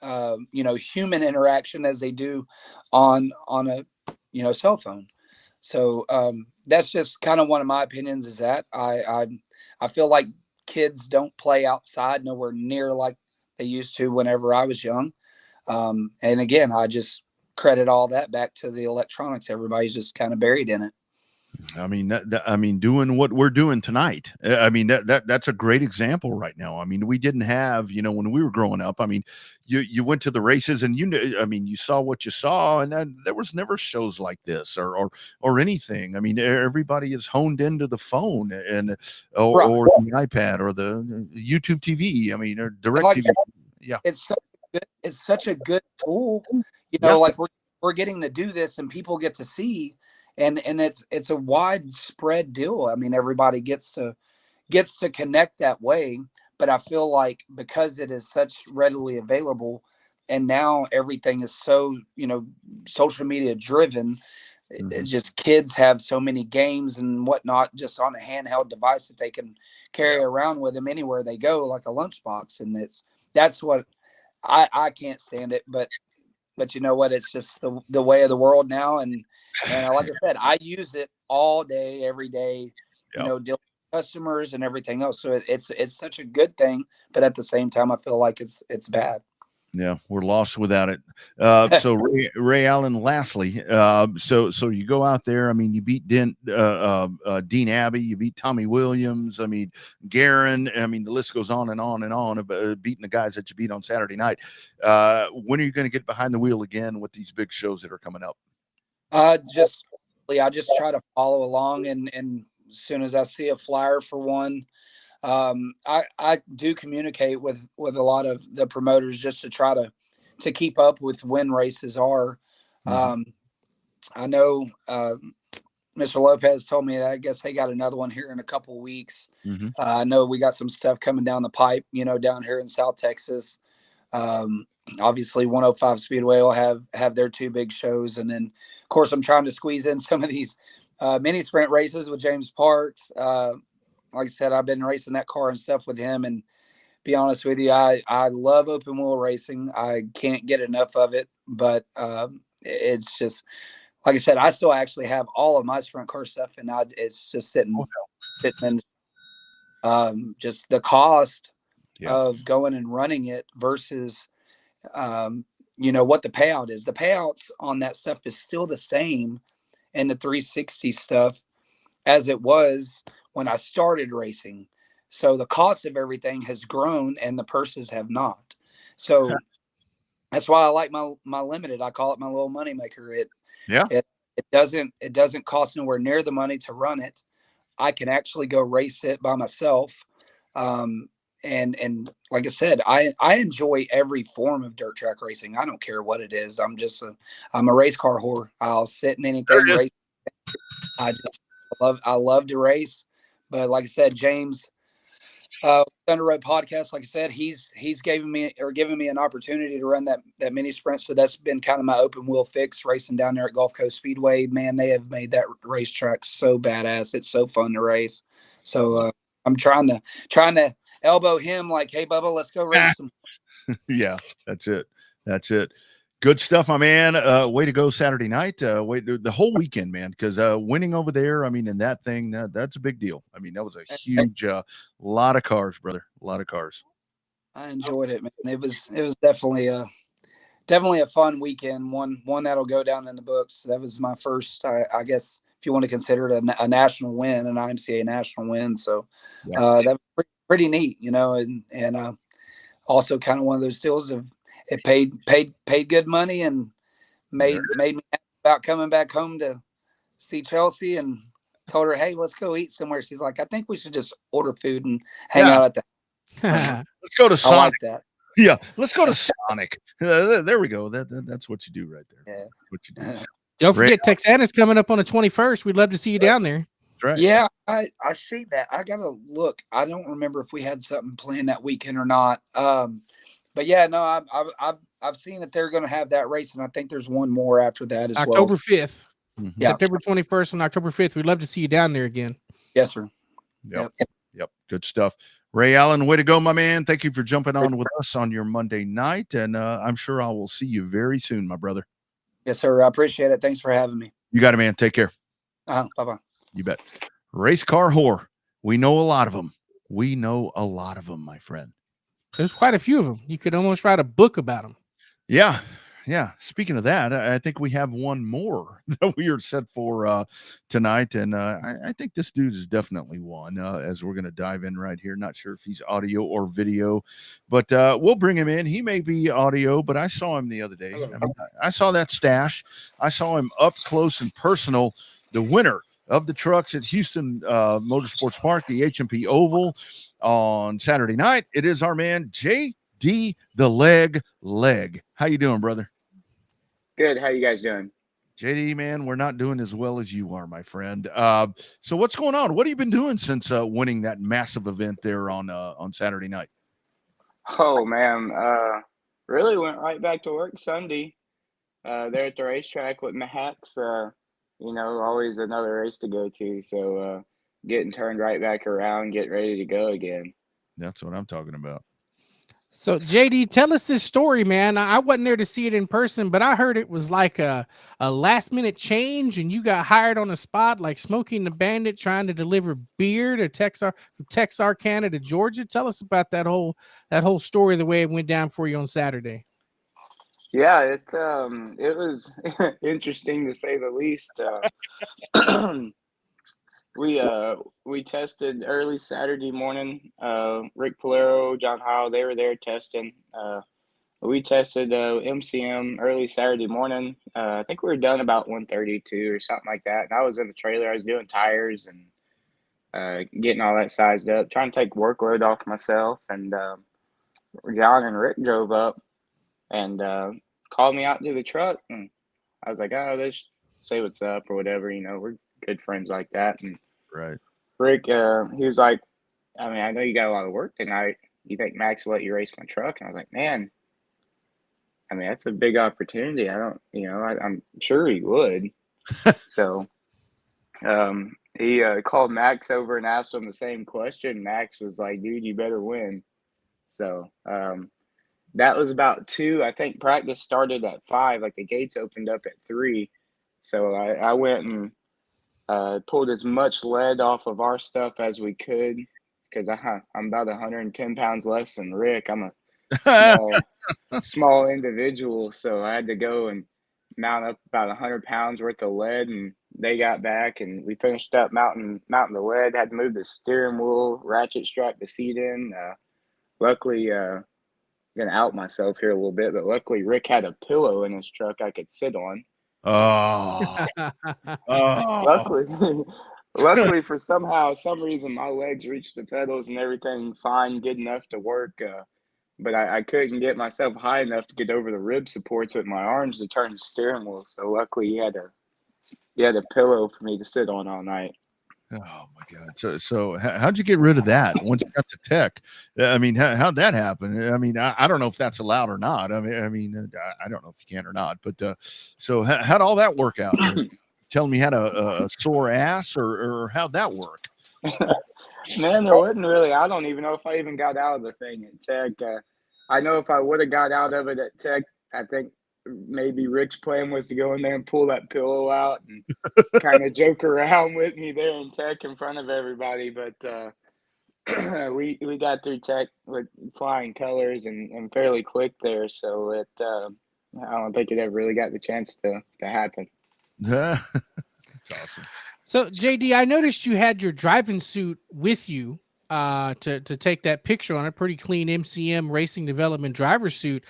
human interaction as they do on a, cell phone. So that's just kind of one of my opinions, is that I feel like kids don't play outside nowhere near like they used to whenever I was young. And again, I just credit all that back to the electronics. Everybody's just kind of buried in it. I mean, doing what we're doing tonight. I mean, that's a great example right now. I mean, we didn't have, when we were growing up, I mean, you went to the races and you saw what you saw, and then there was never shows like this or anything. I mean, everybody is honed into the phone or the iPad or the YouTube TV. I mean, or direct TV. Yeah. It's such a good tool, like we're getting to do this and people get to see, and it's a widespread deal. I mean, everybody gets to connect that way. But I feel like because it is such readily available, and now everything is so, social media driven, it just, kids have so many games and whatnot just on a handheld device that they can carry around with them anywhere they go, like a lunchbox. And that's what I can't stand it, but you know what? It's just the way of the world now. And like I said, I use it all day, every day, dealing with customers and everything else. So it's such a good thing, but at the same time, I feel like it's bad. Yeah, we're lost without it. So Ray Allen, lastly, so you go out there. I mean, you beat Dean Abbey, you beat Tommy Williams. I mean, Garin. I mean, the list goes on and on and on about beating the guys that you beat on Saturday night. When are you going to get behind the wheel again with these big shows that are coming up? I just try to follow along, and as soon as I see a flyer for one, I do communicate with a lot of the promoters just to try to keep up with when races are. I know Mr. Lopez told me that I guess they got another one here in a couple of weeks. I know we got some stuff coming down the pipe, down here in South Texas. Obviously 105 Speedway will have their two big shows. And then of course I'm trying to squeeze in some of these mini sprint races with James Parks. Like I said, I've been racing that car and stuff with him, and be honest with you. I love open wheel racing. I can't get enough of it, but it's just, like I said, I still actually have all of my sprint car stuff, and it's just sitting in just the cost of going and running it versus, what the payout is. The payouts on that stuff is still the same in the 360 stuff as it was when I started racing. So the cost of everything has grown and the purses have not. So that's why I like my limited. I call it my little money maker. It doesn't cost nowhere near the money to run it. I can actually go race it by myself. And like I said, I enjoy every form of dirt track racing. I don't care what it is. I'm a race car whore. I'll sit in anything race. I love to race. But like I said, James, Thunder Road Podcast, like I said, he's giving me an opportunity to run that mini sprint. So that's been kind of my open wheel fix, racing down there at Gulf Coast Speedway. Man, they have made that racetrack so badass. It's so fun to race. So I'm trying to elbow him like, hey, Bubba, let's go race some. Yeah, that's it. Good stuff, my man. Way to go Saturday night. The whole weekend, man, because winning over there, I mean, in that thing, that's a big deal. I mean, that was a huge lot of cars, brother. A lot of cars. I enjoyed it, man. It was definitely a fun weekend. One that'll go down in the books. That was my first, I guess, if you want to consider it a national win, an IMCA national win. So that was pretty neat, and also kind of one of those deals of it paid good money and made me happy about coming back home to see Chelsea, and told her, hey, let's go eat somewhere. She's like, I think we should just order food and hang out at the let's go to Sonic. I like that. Yeah, let's go to Sonic. There we go. That's what you do right there. Yeah. What you do. Don't forget, Texana's coming up on the 21st. We'd love to see you down there. Right. Yeah, I see that. I gotta look. I don't remember if we had something planned that weekend or not. But yeah, no, I've seen that they're going to have that race, and I think there's one more after that as October well. 5th. Mm-hmm. Yeah. September 21st and October 5th. We'd love to see you down there again. Yes, sir. Yep. Good stuff. Ray Allen, way to go, my man. Thank you for jumping on with us on your Monday night, and I'm sure I will see you very soon, my brother. Yes, sir. I appreciate it. Thanks for having me. You got it, man. Take care. Bye-bye. You bet. Race car whore. We know a lot of them. My friend. There's quite a few of them. You could almost write a book about them. Yeah. Speaking of that, I think we have one more that we are set for tonight, and I think this dude is definitely one. As we're going to dive in right here. Not sure if he's audio or video, but we'll bring him in. He may be audio, but I saw him the other day. I saw that stash. I saw him up close and personal. The winner of the trucks at Houston Motorsports Park, the HMP Oval, on Saturday night. It is our man J.D. the Legg. How you doing, brother? Good. How you guys doing? JD, man, we're not doing as well as you are, my friend. So what's going on? What have you been doing since winning that massive event there on Saturday night? Oh man, really went right back to work Sunday. There at the racetrack with my hacks. Always another race to go to. So getting turned right back around, getting ready to go again. That's what I'm talking about. So JD, tell us this story, man. I wasn't there to see it in person, but I heard it was like a last minute change, and you got hired on the spot, like Smoking the Bandit trying to deliver beer to Texarkana to Georgia. Tell us about that whole story, the way it went down for you on Saturday. Yeah, it was interesting to say the least. We tested early Saturday morning. Rick Polero, John Howell, they were there testing. We tested MCM early Saturday morning. I think we were done about 1:32 or something like that. And I was in the trailer. I was doing tires and getting all that sized up, trying to take workload off myself. And John and Rick drove up and called me out to the truck. And I was like, oh, let's say what's up or whatever. We're good friends like that. And right. Rick, he was like, I know you got a lot of work tonight. You think Max will let you race my truck? And I was like, man, that's a big opportunity. I'm sure he would. So he called Max over and asked him the same question. Max was like, dude, you better win. So that was about 2. I think practice started at 5. Like the gates opened up at 3. So I went and pulled as much lead off of our stuff as we could, because I'm about 110 pounds less than Rick. I'm a small individual, so I had to go and mount up about 100 pounds worth of lead, and they got back and we finished up mounting the lead. Had to move the steering wheel, ratchet strap the seat in. Luckily, gonna out myself here a little bit, but luckily Rick had a pillow in his truck I could sit on. Oh, Luckily for some reason my legs reached the pedals and everything fine, good enough to work. But I couldn't get myself high enough to get over the rib supports with my arms to turn the steering wheel. So luckily he had a pillow for me to sit on all night. Oh my God! So how'd you get rid of that once you got to tech? I mean, how'd that happen? I mean, I don't know if that's allowed or not. I mean, I don't know if you can or not. But so how'd all that work out? Telling me you had a sore ass, or how'd that work? Man, there wasn't really. I don't even know if I even got out of the thing at tech. I know if I would have got out of it at tech, I think maybe Rick's plan was to go in there and pull that pillow out and kind of joke around with me there in tech in front of everybody. But we got through tech with flying colors and fairly quick there. So I don't think it ever really got the chance to happen. That's awesome. So JD, I noticed you had your driving suit with you to take that picture on a pretty clean MCM Racing Development driver suit.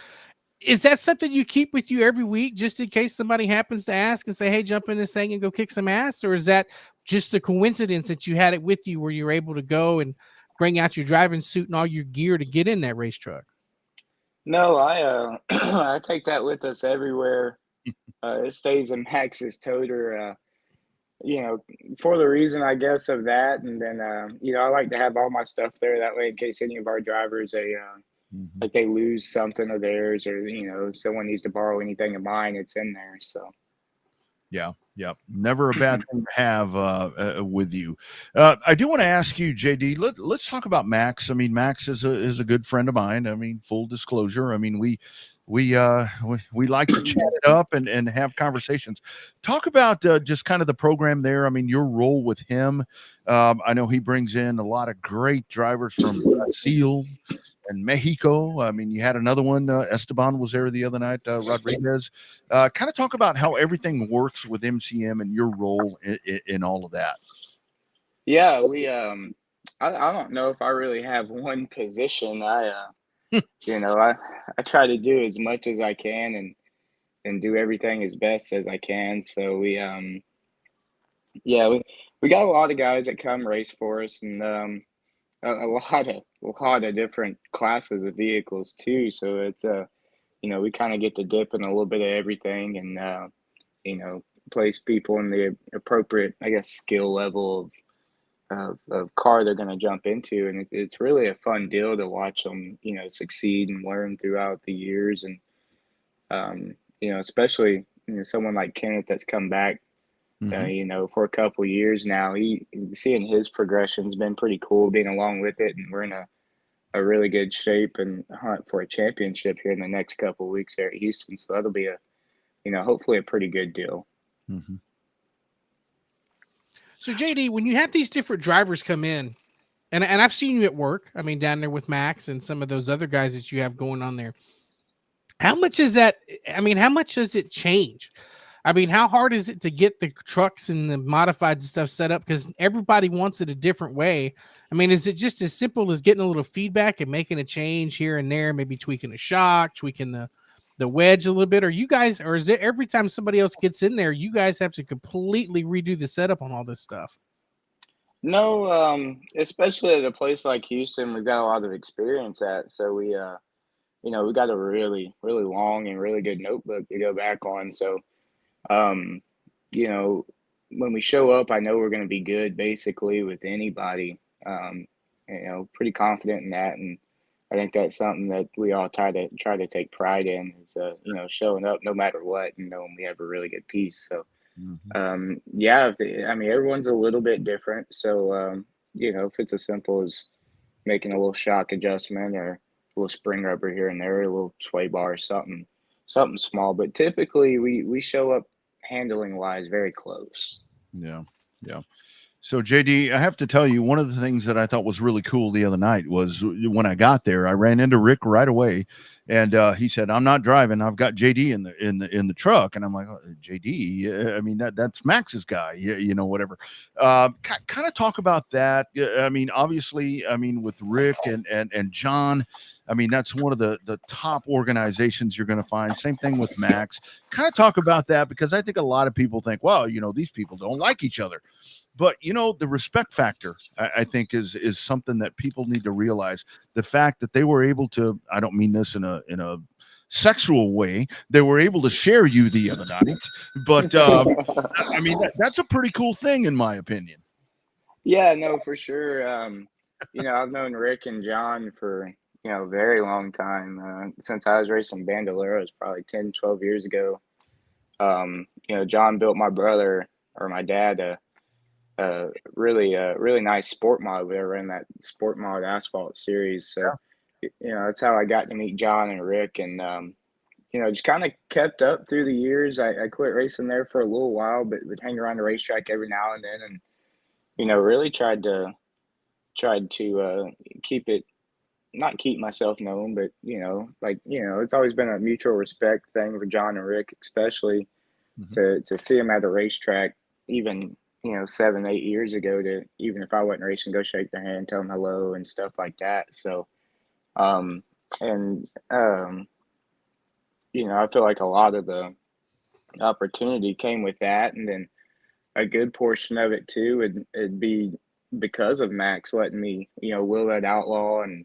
Is that something you keep with you every week just in case somebody happens to ask and say, hey, jump in this thing and go kick some ass? Or is that just a coincidence that you had it with you where you're able to go and bring out your driving suit and all your gear to get in that race truck? No, I I take that with us everywhere. It stays in Max's toter, for the reason, I guess, of that. And then, I like to have all my stuff there. That way, in case any of our drivers, like they lose something of theirs, or, someone needs to borrow anything of mine, it's in there. So. Yeah. Never a bad thing to have with you. I do want to ask you, JD, let's talk about Max. I mean, Max is a good friend of mine. I mean, full disclosure. I mean, we like to chat it up and have conversations. Talk about just kind of the program there. I mean, your role with him. I know he brings in a lot of great drivers from Brazil and Mexico. I mean, you had another one. Esteban was there the other night. Rodriguez. Kind of talk about how everything works with MCM and your role in all of that. Yeah, we. I don't know if I really have one position. I try to do as much as I can and do everything as best as I can. So we got a lot of guys that come race for us, and a lot of different classes of vehicles too. So it's we kind of get to dip in a little bit of everything, and place people in the appropriate, I guess, skill level of car they're going to jump into, and it's really a fun deal to watch them succeed and learn throughout the years. And especially someone like Kenneth that's come back for a couple of years now. Seeing his progression's been pretty cool, being along with it, and we're in a really good shape and hunt for a championship here in the next couple of weeks there at Houston. So that'll be hopefully a pretty good deal. Mm-hmm. So JD, when you have these different drivers come in, and I've seen you at work, I mean, down there with Max and some of those other guys that you have going on there, how much is that? I mean, how much does it change? I mean, how hard is it to get the trucks and the modifieds and stuff set up? Because everybody wants it a different way. I mean, is it just as simple as getting a little feedback and making a change here and there, maybe tweaking a shock, tweaking the wedge a little bit? Or is it every time somebody else gets in there, you guys have to completely redo the setup on all this stuff? No, especially at a place like Houston, we've got a lot of experience at. So we got a really, really long and really good notebook to go back on. So, when we show up, I know we're going to be good basically with anybody. Pretty confident in that, and I think that's something that we all try to take pride in is showing up no matter what, and knowing we have a really good piece. So, everyone's a little bit different. So, if it's as simple as making a little shock adjustment or little spring rubber here and there, a little sway bar, something small. But typically we show up handling wise very close. Yeah. Yeah. So JD, I have to tell you, one of the things that I thought was really cool the other night was when I got there, I ran into Rick right away, and he said, "I'm not driving. I've got JD in the truck." And I'm like, oh, "JD? I mean, that's Max's guy, you know, whatever." Kind of talk about that. I mean, obviously, I mean, with Rick and John, I mean, that's one of the top organizations you're going to find. Same thing with Max. Kind of talk about that, because I think a lot of people think, well, you know, these people don't like each other. But, you know, the respect factor, I think, is something that people need to realize. The fact that they were able to, I don't mean this in a sexual way, they were able to share you the other night. But, I mean, that's a pretty cool thing, in my opinion. Yeah, no, for sure. You know, I've known Rick and John for, you know, a very long time. Since I was racing Bandoleros probably 10, 12 years ago. You know, John built my brother, or my dad, really nice sport mod. We were in that sport mod asphalt series. So, you know, that's how I got to meet John and Rick, and, you know, just kind of kept up through the years. I quit racing there for a little while, but would hang around the racetrack every now and then, and, you know, really tried to not keep myself known, but, you know, like, you know, it's always been a mutual respect thing for John and Rick, especially to see them at a racetrack, even, you know, 7, 8 years ago, to, even if I wasn't racing, go shake their hand, tell them hello and stuff like that. So, you know, I feel like a lot of the opportunity came with that. And then a good portion of it too, it'd be because of Max letting me, you know, will that outlaw and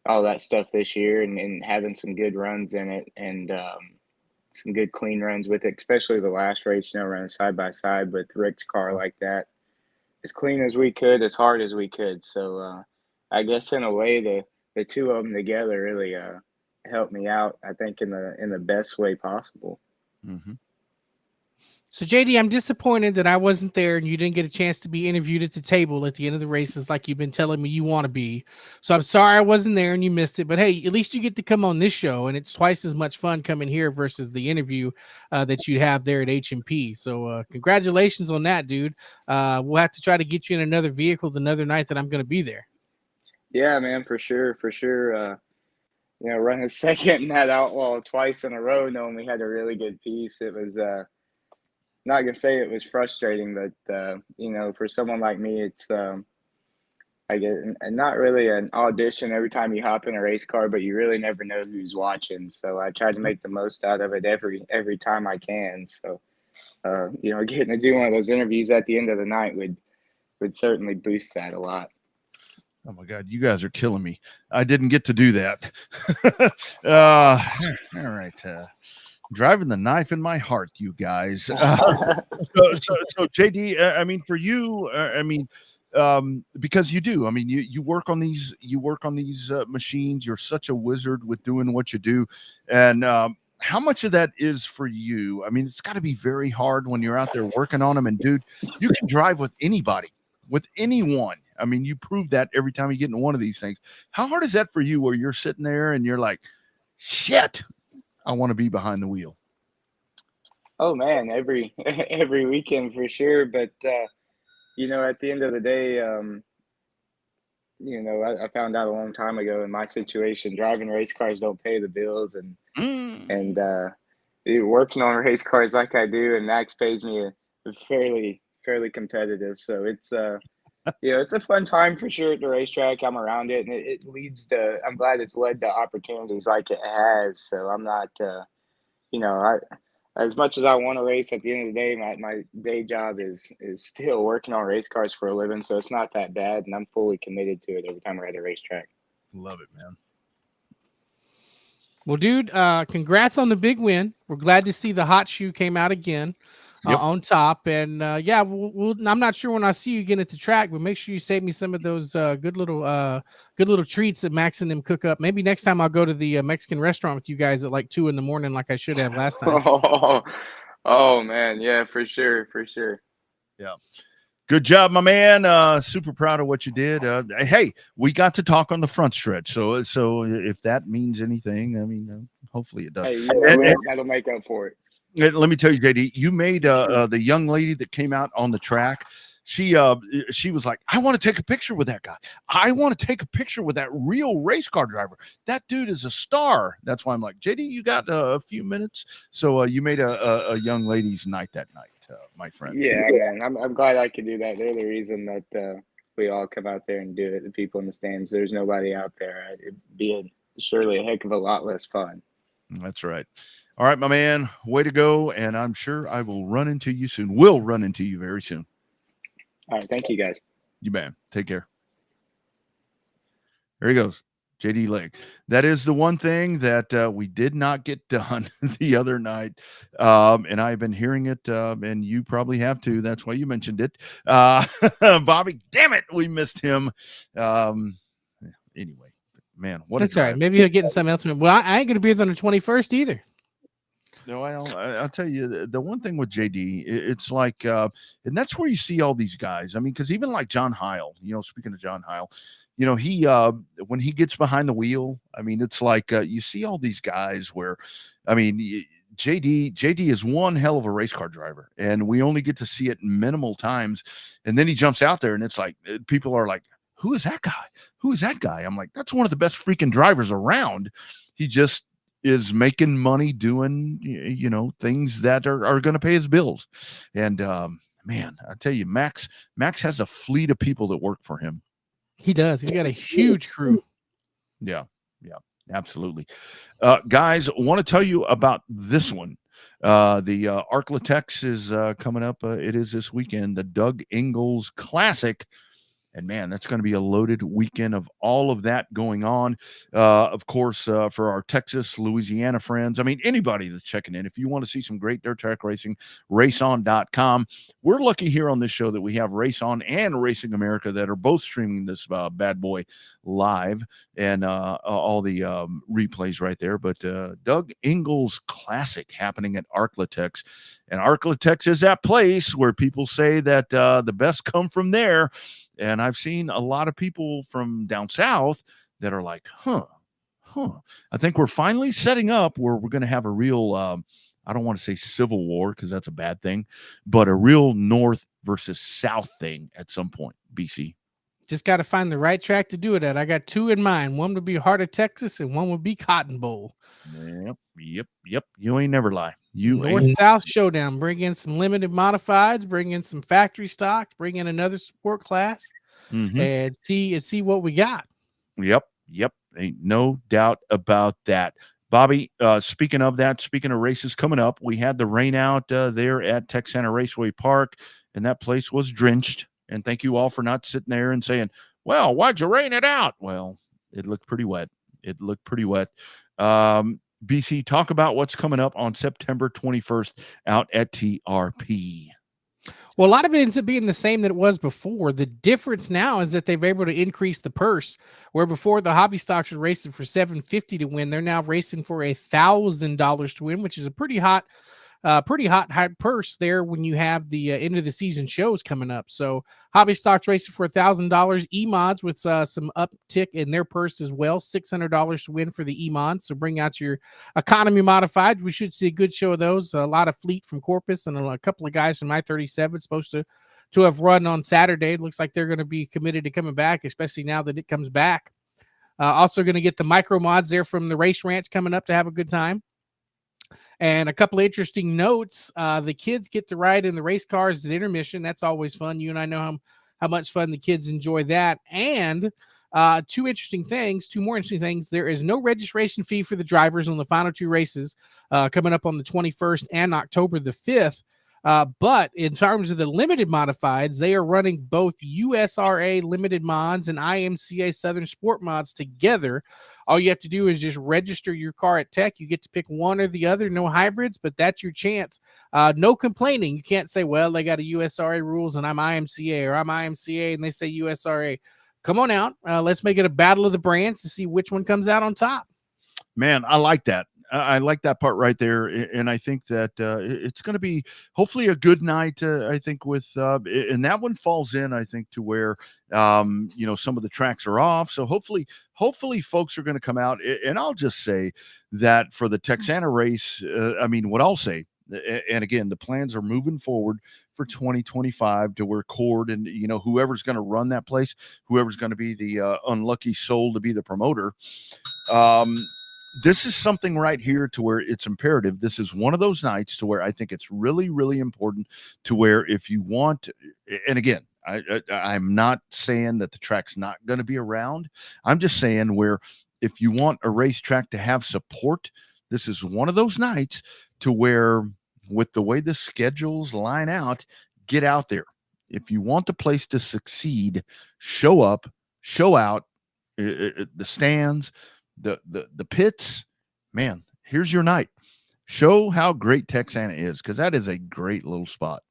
all that stuff this year, and having some good runs in it, and, some good clean runs with it, especially the last race, you know, running side by side with Rick's car like that, as clean as we could, as hard as we could. So I guess in a way, the two of them together really helped me out, I think, in the best way possible. Mm-hmm. So JD, I'm disappointed that I wasn't there and you didn't get a chance to be interviewed at the table at the end of the races like you've been telling me you want to be. So I'm sorry I wasn't there and you missed it. But hey, at least you get to come on this show, and it's twice as much fun coming here versus the interview that you'd have there at H&P. So congratulations on that, dude. We'll have to try to get you in another vehicle another night that I'm going to be there. Yeah, man, for sure. You know, running second in that outlaw twice in a row, knowing we had a really good piece, it was not gonna say it was frustrating, but you know, for someone like me, it's I get not really an audition every time you hop in a race car, but you really never know who's watching. So I try to make the most out of it every time I can. So you know, getting to do one of those interviews at the end of the night would certainly boost that a lot. Oh my God, you guys are killing me. I didn't get to do that. All right. Driving the knife in my heart, you guys. So JD, I mean, for you, I mean, because you do, I mean, you work on these machines. You're such a wizard with doing what you do. And how much of that is for you? I mean, it's got to be very hard when you're out there working on them. And dude, you can drive with anybody, with anyone. I mean, you prove that every time you get into one of these things. How hard is that for you, where you're sitting there and you're like, shit, I want to be behind the wheel? Oh man, every weekend for sure. But you know, at the end of the day, you know, I found out a long time ago in my situation, driving race cars don't pay the bills, and working on race cars like I do, and Max pays me a fairly competitive. So it's you know, it's a fun time for sure at the racetrack. I'm around it, and it leads to, I'm glad it's led to opportunities like it has. So I'm not, you know, as much as I want to race, at the end of the day, my day job is still working on race cars for a living. So it's not that bad, and I'm fully committed to it every time we're at a racetrack. Love it, man. Well, dude, congrats on the big win. We're glad to see the hot shoe came out again. On top, and yeah, I'm not sure when I see you again at the track, but make sure you save me some of those good little treats that Max and them cook up. Maybe next time I'll go to the Mexican restaurant with you guys at like 2 a.m, like I should have last time. Oh man, yeah, for sure. Yeah. Good job, my man. Super proud of what you did. Hey, we got to talk on the front stretch. So if that means anything, I mean, hopefully it does. Hey, that'll make up for it. Let me tell you, JD, you made the young lady that came out on the track. She was like, I want to take a picture with that guy. I want to take a picture with that real race car driver. That dude is a star. That's why I'm like, JD, you got a few minutes. So you made a young lady's night that night, my friend. Yeah, man. I'm glad I could do that. They're the reason that we all come out there and do it. The people in the stands. There's nobody out there. It'd be surely a heck of a lot less fun. That's right. All right, my man. Way to go. And I'm sure I will run into you soon. We'll run into you very soon. All right. Thank you, guys. You man. Take care. There he goes. JD Legg. That is the one thing that we did not get done the other night. And I've been hearing it, and you probably have too. That's why you mentioned it. Bobby, damn it, we missed him. Anyway, man, what that's all right. Maybe he'll get something else. Well, I ain't going to be there on the 21st either. No, I'll tell you, the one thing with JD, it's like, and that's where you see all these guys. I mean, because even like John Heil, speaking of John Heil, he when he gets behind the wheel, I mean, it's like you see all these guys where, I mean, JD is one hell of a race car driver, and we only get to see it minimal times, and then he jumps out there, and it's like people are like, "Who is that guy? Who is that guy?" I'm like, "That's one of the best freaking drivers around." He just is making money doing, things that are going to pay his bills. And man, I tell you, Max has a fleet of people that work for him. He does. He's got a huge crew. Yeah, absolutely. Guys, I want to tell you about this one. The Arklatex is coming up. It is this weekend, the Doug Ingalls Classic. And man, that's going to be a loaded weekend of all of that going on. Of course, for our Texas, Louisiana friends, I mean, anybody that's checking in, if you want to see some great dirt track racing, raceon.com. We're lucky here on this show that we have Race On and Racing America that are both streaming this bad boy live, and all the replays right there. But Doug Ingalls Classic happening at Arklatex. And Arklatex is that place where people say that the best come from there. And I've seen a lot of people from down south that are like, huh. I think we're finally setting up where we're going to have a real, I don't want to say civil war because that's a bad thing, but a real North versus South thing at some point, BC. Just got to find the right track to do it at. I got two in mind. One would be Heart of Texas and one would be Cotton Bowl. Yep. You ain't never lie. North-South showdown. Bring in some limited modifieds, bring in some factory stock, bring in another sport class, and see what we got. Yep. Ain't no doubt about that. Bobby, speaking of races coming up, we had the rain out there at Texana Raceway Park, and that place was drenched. And thank you all for not sitting there and saying, well, why'd you rain it out? Well, it looked pretty wet. BC, talk about what's coming up on September 21st out at TRP. Well, a lot of it ends up being the same that it was before. The difference now is that they've been able to increase the purse, where before the hobby stocks were racing for $750 to win. They're now racing for $1,000 to win, which is a pretty hot purse there when you have the end of the season shows coming up. So hobby stocks racing for $1,000. E-mods with some uptick in their purse as well, $600 to win for the E-mods. So bring out your economy modified. We should see a good show of those. A lot of fleet from Corpus and a couple of guys from I-37 supposed to have run on Saturday. It looks like they're going to be committed to coming back, especially now that it comes back. Also going to get the micro mods there from the Race Ranch coming up to have a good time. And a couple of interesting notes. The kids get to ride in the race cars at intermission. That's always fun. You and I know how much fun the kids enjoy that. And two more interesting things. There is no registration fee for the drivers on the final two races coming up on the 21st and October the 5th. But in terms of the limited modifieds, they are running both USRA limited mods and IMCA Southern Sport mods together. All you have to do is just register your car at Tech. You get to pick one or the other, no hybrids, but that's your chance. No complaining. You can't say, well, they got a USRA rules and I'm IMCA, or I'm IMCA and they say USRA. Come on out. Let's make it a battle of the brands to see which one comes out on top. Man, I like that. I like that part right there, and I think that it's going to be hopefully a good night. I think with and that one falls in, I think, to where some of the tracks are off. So hopefully folks are going to come out. And I'll just say that for the Texana race, what I'll say, and again, the plans are moving forward for 2025 to where Cord and whoever's going to run that place, whoever's going to be the unlucky soul to be the promoter. This is something right here to where it's imperative. This is one of those nights to where I think it's really, really important to where if you want, and again, I'm not saying that the track's not going to be around. I'm just saying where if you want a racetrack to have support, this is one of those nights to where with the way the schedules line out, get out there. If you want the place to succeed, show up, show out, the stands, the pits, man, here's your night. Show how great Texana is, because that is a great little spot.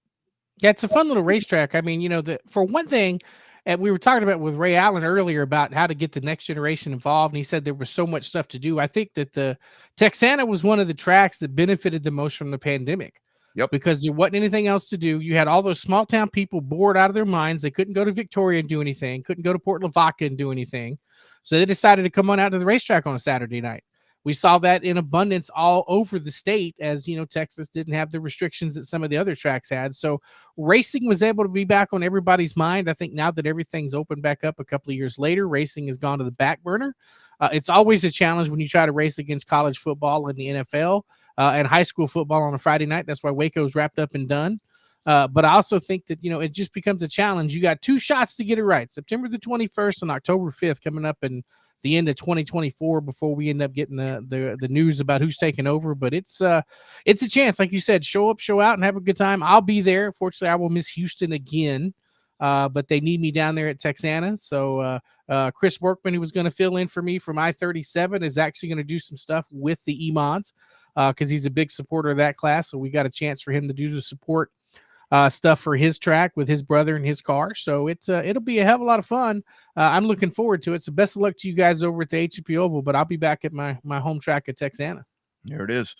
Yeah, it's a fun little racetrack. I mean, for one thing, and we were talking about with Ray Allen earlier about how to get the next generation involved, and he said there was so much stuff to do. I think that the Texana was one of the tracks that benefited the most from the pandemic. Yep. Because there wasn't anything else to do. You had all those small town people bored out of their minds. They couldn't go to Victoria and do anything, couldn't go to Port Lavaca and do anything. So they decided to come on out to the racetrack on a Saturday night. We saw that in abundance all over the state, as Texas didn't have the restrictions that some of the other tracks had. So racing was able to be back on everybody's mind. I think now that everything's opened back up a couple of years later, racing has gone to the back burner. It's always a challenge when you try to race against college football and the NFL and high school football on a Friday night. That's why Waco's wrapped up and done. But I also think that, it just becomes a challenge. You got 2 shots to get it right. September the 21st and October 5th coming up in the end of 2024 before we end up getting the news about who's taking over. But it's a chance, like you said, show up, show out, and have a good time. I'll be there. Fortunately, I will miss Houston again, but they need me down there at Texana. So Chris Workman, who was going to fill in for me from I-37, is actually going to do some stuff with the E-Mods because he's a big supporter of that class. So we got a chance for him to do the support stuff for his track with his brother and his car. So it'll be a hell of a lot of fun. I'm looking forward to it. So best of luck to you guys over at the HEP Oval, but I'll be back at my home track at Texana. There it is.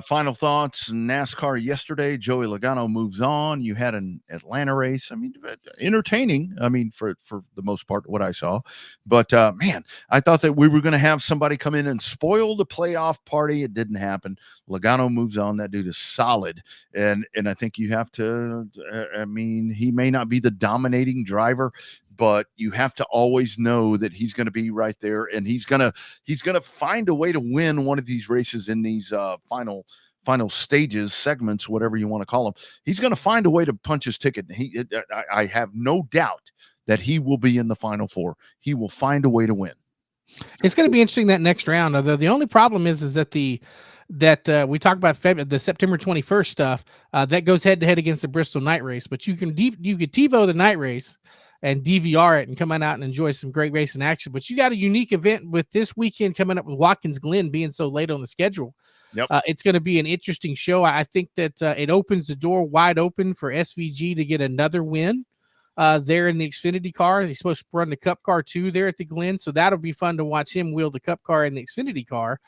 Final thoughts. NASCAR yesterday, Joey Logano moves on. You had an Atlanta race. Entertaining. For the most part, what I saw. But, man, I thought that we were going to have somebody come in and spoil the playoff party. It didn't happen. Logano moves on. That dude is solid. And I think you have to, he may not be the dominating driver, but you have to always know that he's going to be right there, and he's going to find a way to win one of these races in these final stages, segments, whatever you want to call them. He's going to find a way to punch his ticket. I have no doubt that he will be in the Final Four. He will find a way to win. It's going to be interesting that next round. Although the only problem is that we talk about the September 21st stuff that goes head to head against the Bristol night race, but you could TiVo the night race and DVR it and come on out and enjoy some great racing action. But you got a unique event with this weekend coming up with Watkins Glen being so late on the schedule. Yep. It's going to be an interesting show. I think that it opens the door wide open for SVG to get another win there in the Xfinity cars. He's supposed to run the Cup car too there at the Glen. So that'll be fun to watch him wheel the Cup car and the Xfinity car.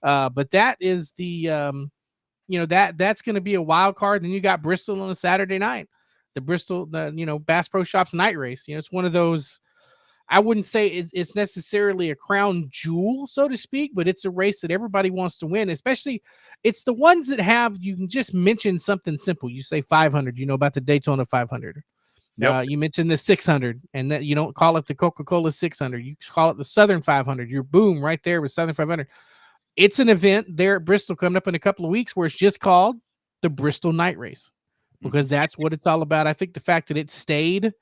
But that is that's going to be a wild card. Then you got Bristol on a Saturday night. The Bristol, Bass Pro Shops night race. It's one of those, I wouldn't say it's necessarily a crown jewel, so to speak, but it's a race that everybody wants to win. Especially, it's the ones that you can just mention something simple. You say 500, about the Daytona 500. Yep. You mentioned the 600, and that you don't call it the Coca-Cola 600. You call it the Southern 500. You're boom right there with Southern 500. It's an event there at Bristol coming up in a couple of weeks where it's just called the Bristol Night Race, because that's what it's all about. I think the fact that it stayed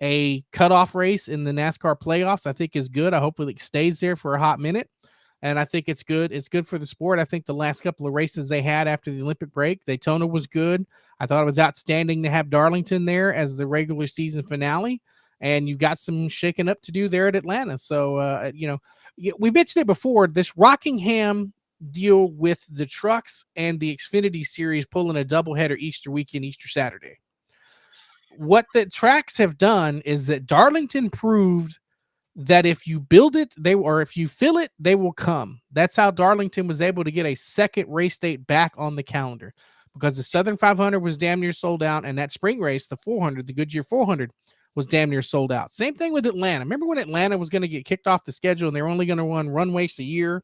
a cutoff race in the NASCAR playoffs, I think is good. I hope it stays there for a hot minute. And I think it's good. It's good for the sport. I think the last couple of races they had after the Olympic break, Daytona was good. I thought it was outstanding to have Darlington there as the regular season finale. And you've got some shaking up to do there at Atlanta. So, we mentioned it before, this Rockingham deal with the trucks and the Xfinity series pulling a doubleheader Easter weekend, Easter Saturday. What the tracks have done is that Darlington proved that if you build it, or if you fill it, they will come. That's how Darlington was able to get a second race date back on the calendar, because the Southern 500 was damn near sold out, and that spring race, the 400, the Goodyear 400, was damn near sold out. Same thing with Atlanta. Remember when Atlanta was going to get kicked off the schedule and they were only going to run one race a year,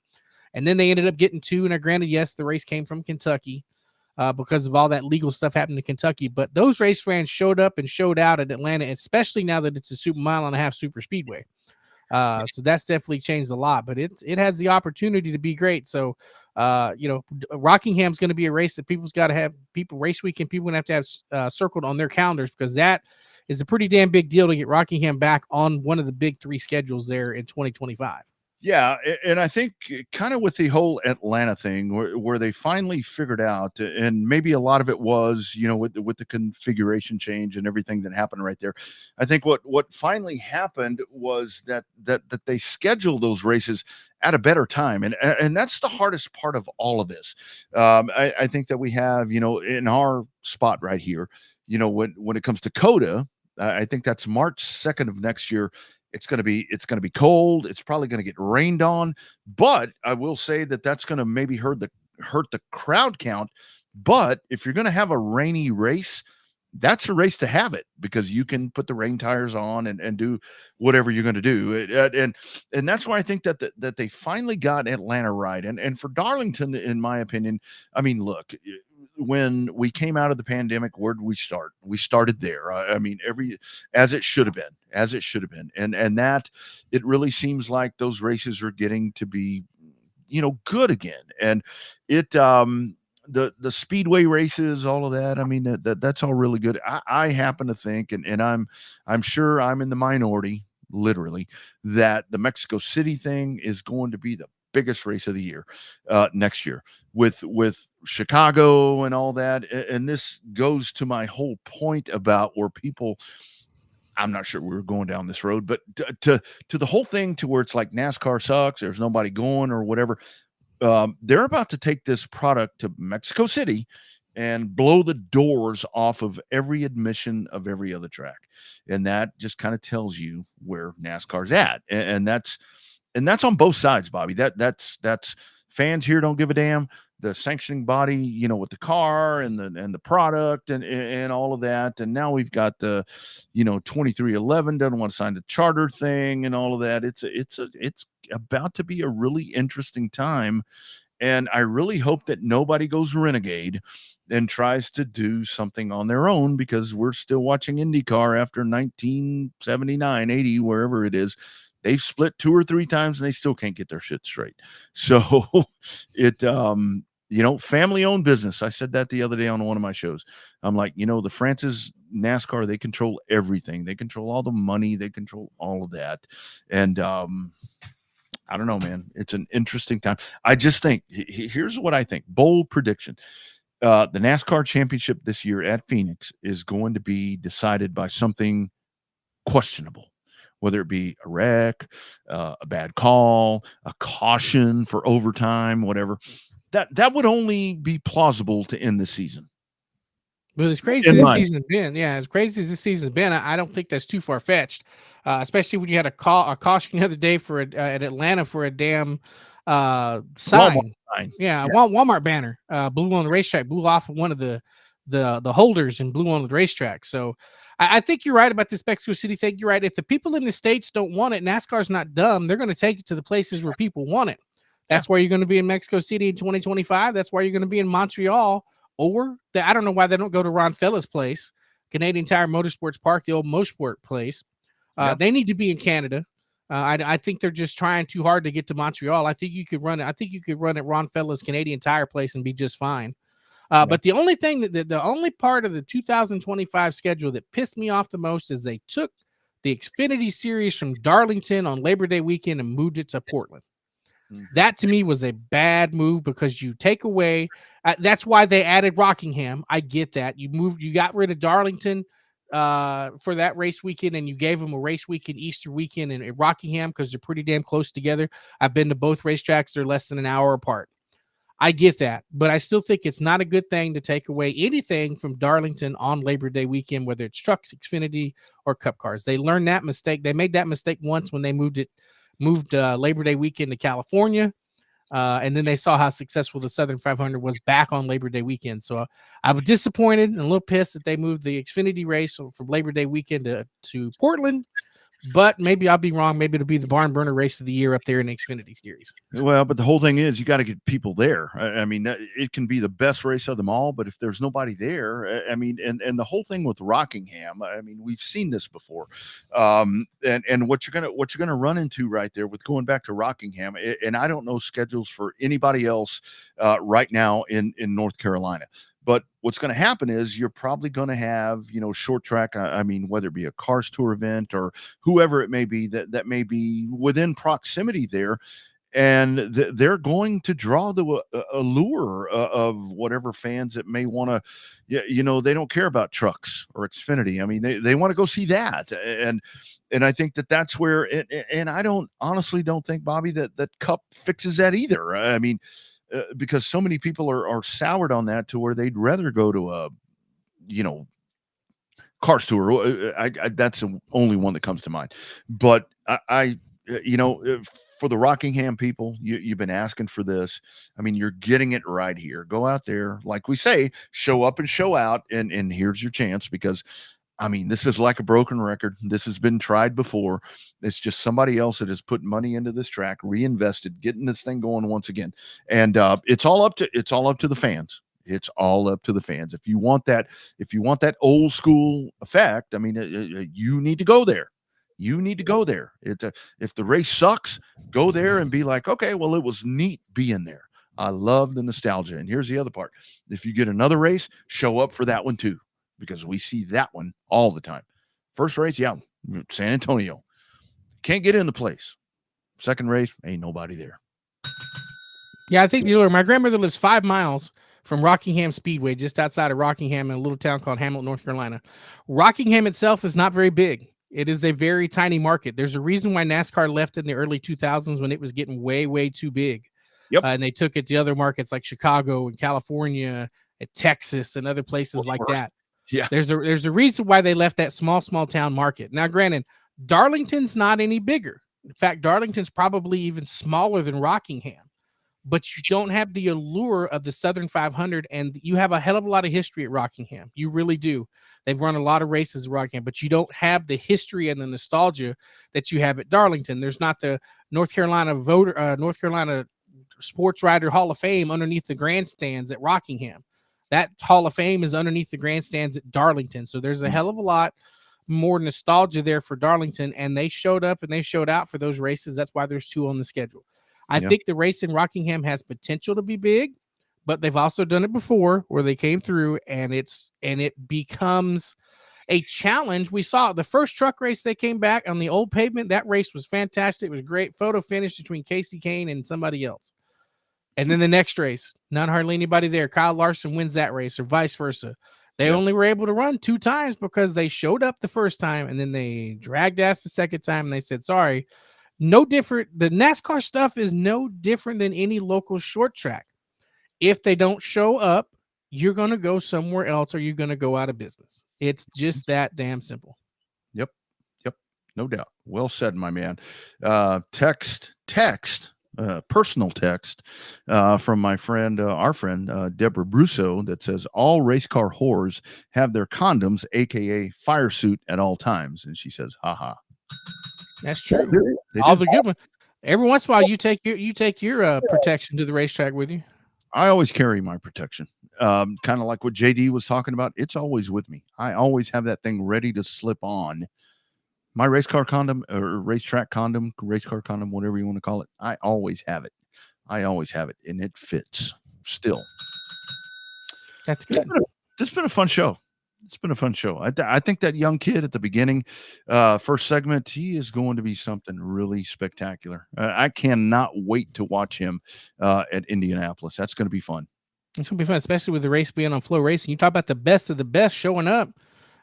and then they ended up getting two? And granted, yes, the race came from Kentucky because of all that legal stuff happening in Kentucky, but those race fans showed up and showed out at Atlanta, especially now that it's a mile and a half super speedway. So that's definitely changed a lot, but it has the opportunity to be great. So, Rockingham's going to be a race that people's got to have race weekend. People going to have circled on their calendars, because that is a pretty damn big deal to get Rockingham back on one of the big three schedules there in 2025. Yeah, and I think kind of with the whole Atlanta thing, where they finally figured out, and maybe a lot of it was, with the configuration change and everything that happened right there. I think what finally happened was that they scheduled those races at a better time, and that's the hardest part of all of this. I think that we have, in our spot right here, when it comes to COTA, I think that's March 2nd of next year. It's going to be cold. It's probably going to get rained on, but I will say that that's going to maybe hurt the crowd count. But if you're going to have a rainy race, that's a race to have it, because you can put the rain tires on and do whatever you're going to do. And that's why I think that they finally got Atlanta right. And for Darlington, in my opinion, I mean, look, when we came out of the pandemic, where did we start? We started there. I mean, as it should have been. And that it really seems like those races are getting to be, good again. And the speedway races, all of that, I mean, that's all really good. I happen to think, and I'm sure I'm in the minority, literally, that the Mexico City thing is going to be the biggest race of the year next year with Chicago and all that. And this goes to my whole point about where people, I'm not sure we were going down this road, but to the whole thing, to where it's like NASCAR sucks, there's nobody going or whatever. They're about to take this product to Mexico City and blow the doors off of every admission of every other track. And that just kind of tells you where NASCAR's at. And that's on both sides, Bobby. That's fans here don't give a damn. The sanctioning body, with the car and the product and all of that. And now we've got the, 2311 doesn't want to sign the charter thing and all of that. It's about to be a really interesting time. And I really hope that nobody goes renegade and tries to do something on their own, because we're still watching IndyCar after 1979, 80, wherever it is. They've split 2 or 3 times and they still can't get their shit straight. So family-owned business. I said that the other day on one of my shows. I'm like, the Francis NASCAR, they control everything. They control all the money. They control all of that. And I don't know, man. It's an interesting time. I just think, here's what I think. Bold prediction. The NASCAR championship this year at Phoenix is going to be decided by something questionable. Whether it be a wreck, a bad call, a caution for overtime, whatever, that would only be plausible to end the season. But as crazy as this season's been, as crazy as this season's been, I don't think that's too far fetched. Especially when you had a caution the other day for at Atlanta for a damn sign. Walmart sign. Yeah, Walmart banner blew on the racetrack, blew off of one of the holders and blew on the racetrack. So I think you're right about this Mexico City thing. You're right. If the people in the States don't want it, NASCAR's not dumb. They're going to take it to the places where people want it. That's why you're going to be in Mexico City in 2025. That's why you're going to be in Montreal. Or I don't know why they don't go to Ron Fella's place, Canadian Tire Motorsports Park, the old Mosport place. They need to be in Canada. I think they're just trying too hard to get to Montreal. I think you could run it. I think you could run at Ron Fella's Canadian Tire place and be just fine. But the only thing the only part of the 2025 schedule that pissed me off the most is they took the Xfinity Series from Darlington on Labor Day weekend and moved it to Portland. That to me was a bad move, because you take away. That's why they added Rockingham. I get that. You got rid of Darlington for that race weekend, and you gave them a race weekend, Easter weekend, and Rockingham, because they're pretty damn close together. I've been to both racetracks; they're less than an hour apart. I get that, but I still think it's not a good thing to take away anything from Darlington on Labor Day weekend, whether it's trucks, Xfinity, or Cup cars. They learned that mistake. They made that mistake once when they moved Labor Day weekend to California, and then they saw how successful the Southern 500 was back on Labor Day weekend. So I was disappointed and a little pissed that they moved the Xfinity race from Labor Day weekend to Portland. But maybe I'll be wrong. Maybe it'll be the barn burner race of the year up there in the Xfinity Series. Well, but the whole thing is you got to get people there. I mean, it can be the best race of them all, but if there's nobody there, I mean, and the whole thing with Rockingham, I mean, we've seen this before. And what you're gonna run into right there with going back to Rockingham, and I don't know schedules for anybody else right now in North Carolina. But what's going to happen is you're probably going to have, short track. I mean, whether it be a Cars Tour event or whoever it may be that may be within proximity there. And they're going to draw the allure of whatever fans that may want to, they don't care about trucks or Xfinity. I mean, they want to go see that. And I think that's where and I honestly don't think, Bobby, that Cup fixes that either. I mean, because so many people are soured on that to where they'd rather go to a, Cars Tour. That's the only one that comes to mind. But for the Rockingham people, you've been asking for this. I mean, you're getting it right here. Go out there, like we say, show up and show out, and here's your chance, because I mean, this is like a broken record. This has been tried before. It's just somebody else that has put money into this track, reinvested, getting this thing going once again. And it's all up to the fans. It's all up to the fans. If you want that old school effect, I mean, you need to go there. You need to go there. If the race sucks, go there and be like, okay, well, it was neat being there. I love the nostalgia. And here's the other part. If you get another race, show up for that one too, because we see that one all the time. First race, yeah, San Antonio. Can't get in the place. Second race, ain't nobody there. Yeah, I think my grandmother lives 5 miles from Rockingham Speedway, just outside of Rockingham in a little town called Hamilton, North Carolina. Rockingham itself is not very big. It is a very tiny market. There's a reason why NASCAR left in the early 2000s when it was getting way, way too big. Yep. And they took it to other markets like Chicago and California and Texas and other places like that. Yeah. There's a reason why they left that small town market. Now, granted, Darlington's not any bigger. In fact, Darlington's probably even smaller than Rockingham. But you don't have the allure of the Southern 500, and you have a hell of a lot of history at Rockingham. You really do. They've run a lot of races at Rockingham, but you don't have the history and the nostalgia that you have at Darlington. There's not the North Carolina Sports Rider Hall of Fame underneath the grandstands at Rockingham. That Hall of Fame is underneath the grandstands at Darlington. So there's a hell of a lot more nostalgia there for Darlington, and they showed up and they showed out for those races. That's why there's 2 on the schedule. I think the race in Rockingham has potential to be big, but they've also done it before where they came through and it becomes a challenge. We saw the first truck race they came back on the old pavement. That race was fantastic. It was great. Photo finish between Casey Kane and somebody else. And then the next race, not hardly anybody there. Kyle Larson wins that race, or vice versa. They only were able to run 2 times because they showed up the first time and then they dragged ass the second time and they said, sorry. No different. The NASCAR stuff is no different than any local short track. If they don't show up, you're going to go somewhere else or you're going to go out of business. It's just that damn simple. Yep. No doubt. Well said, my man. Personal text from my friend, our friend, Deborah Brusso, that says all race car whores have their condoms, aka fire suit, at all times. And she says, haha. That's true. All the good one. Every once in a while, you take your protection to the racetrack with you. I always carry my protection. Kind of like what JD was talking about. It's always with me. I always have that thing ready to slip on. My race car condom or racetrack condom, race car condom, whatever you want to call it. I always have it. And it fits still. That's good. It's been a fun show. I think that young kid at the beginning, first segment, he is going to be something really spectacular. I cannot wait to watch him at Indianapolis. That's going to be fun. It's going to be fun, especially with the race being on Flow Racing. You talk about the best of the best showing up.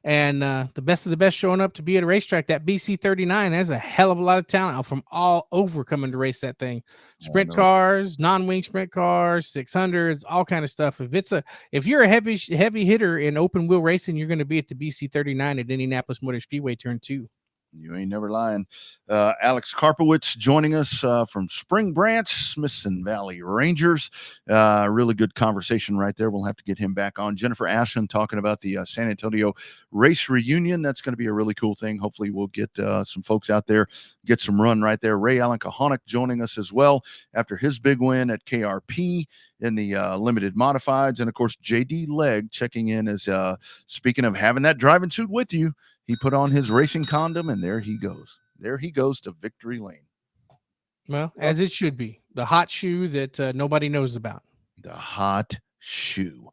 And the best of the best showing up to be at a racetrack. That BC39 has a hell of a lot of talent out from all over coming to race that thing. Sprint cars, non-wing sprint cars, 600s, all kind of stuff. If you're a heavy hitter in open wheel racing, you're going to be at the BC39 at Indianapolis Motor Speedway Turn 2. You ain't never lying. Alex Karpowicz joining us from Spring Branch, Smithson Valley Rangers. Really good conversation right there. We'll have to get him back on. Jennifer Ashlin talking about the San Antonio race reunion. That's going to be a really cool thing. Hopefully we'll get some folks out there, get some run right there. Ray Allen Kahonik joining us as well after his big win at KRP in the limited modifieds. And, of course, J.D. Legg checking in as, speaking of having that driving suit with you, he put on his racing condom, and there he goes. There he goes to victory lane. Well, as it should be. The hot shoe that nobody knows about. The hot shoe.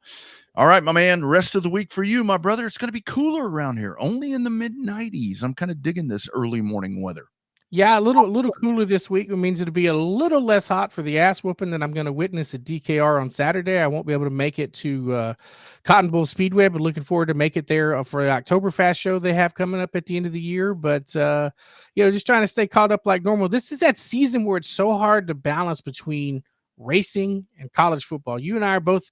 All right, my man, rest of the week for you, my brother. It's going to be cooler around here, only in the mid-90s. I'm kind of digging this early morning weather. Yeah, a little cooler this week. It means it'll be a little less hot for the ass whooping that I'm going to witness at DKR on Saturday. I won't be able to make it to Cotton Bowl Speedway, but looking forward to make it there for the Oktoberfest show they have coming up at the end of the year. But, just trying to stay caught up like normal. This is that season where it's so hard to balance between racing and college football. You and I are both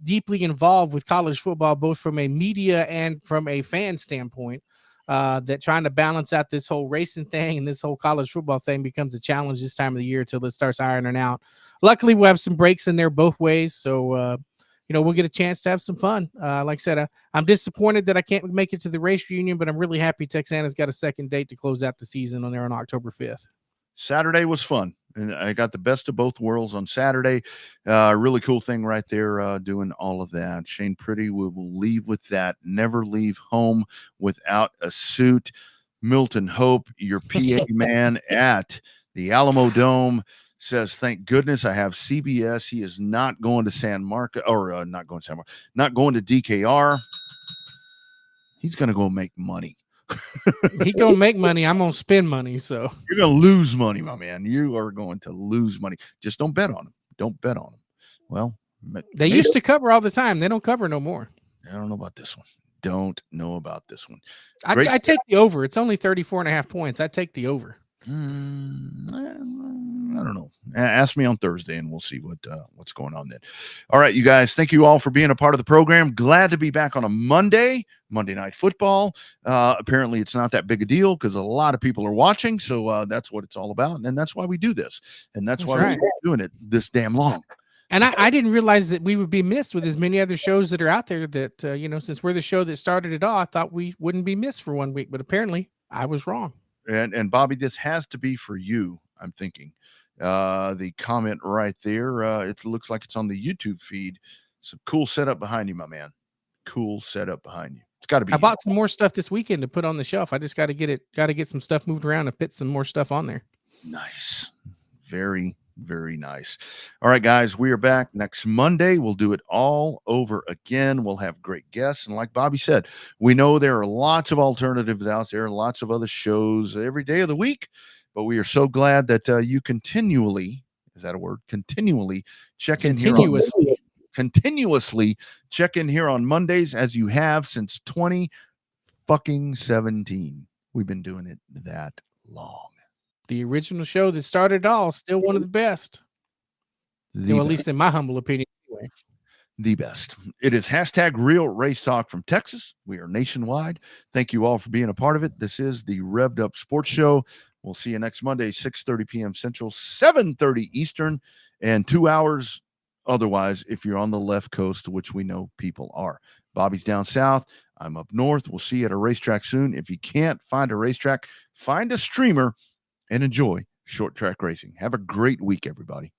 deeply involved with college football, both from a media and from a fan standpoint. That trying to balance out this whole racing thing and this whole college football thing becomes a challenge this time of the year until it starts ironing out. Luckily, we'll have some breaks in there both ways. So, we'll get a chance to have some fun. Like I said, I'm disappointed that I can't make it to the race reunion, but I'm really happy Texana's got a second date to close out the season on October 5th. Saturday was fun. And I got the best of both worlds on Saturday. Really cool thing right there, doing all of that. Shane Pretty, we will leave with that. Never leave home without a suit. Milton Hope, your PA man at the Alamo Dome, says, thank goodness I have CBS. He is not going to not going to DKR. He's going to go make money. He gonna make money. I'm gonna spend money. So you're gonna lose money, my man. You are going to lose money. Just don't bet on him. Don't bet on him. Well, they used to cover all the time. They don't cover no more. I don't know about this one. Don't know about this one. I take the over. It's only 34.5 points. I take the over. I don't know. Ask me on Thursday and we'll see what's going on then. All right, you guys, thank you all for being a part of the program. Glad to be back on a Monday Night Football. Apparently it's not that big a deal because a lot of people are watching. So that's what it's all about. And that's why we do this. And that's why we're doing it this damn long. And I didn't realize that we would be missed with as many other shows that are out there that, since we're the show that started it all, I thought we wouldn't be missed for 1 week, but apparently I was wrong. And Bobby, this has to be for you, I'm thinking. The comment right there, it looks like it's on the YouTube feed. Some cool setup behind you, my man. Cool setup behind you. It's got to be. I bought some more stuff this weekend to put on the shelf. I just got to get some stuff moved around and fit some more stuff on there. Nice. Very, very nice. All right, guys, we are back next Monday. We'll do it all over again. We'll have great guests. And like Bobby said, we know there are lots of alternatives out there, lots of other shows every day of the week. But we are so glad that you continually, is that a word? Continually check in here. Continuously check in here on Mondays as you have since 2017. We've been doing it that long. The original show that started it all, still one of the best. At least in my humble opinion. Anyway. The best. It is #Real Race Talk from Texas. We are nationwide. Thank you all for being a part of it. This is the Revved Up Sports Show. We'll see you next Monday, 6:30 p.m. Central, 7:30 Eastern, and 2 hours otherwise if you're on the left coast, which we know people are. Bobby's down south. I'm up north. We'll see you at a racetrack soon. If you can't find a racetrack, find a streamer and enjoy short track racing. Have a great week, everybody.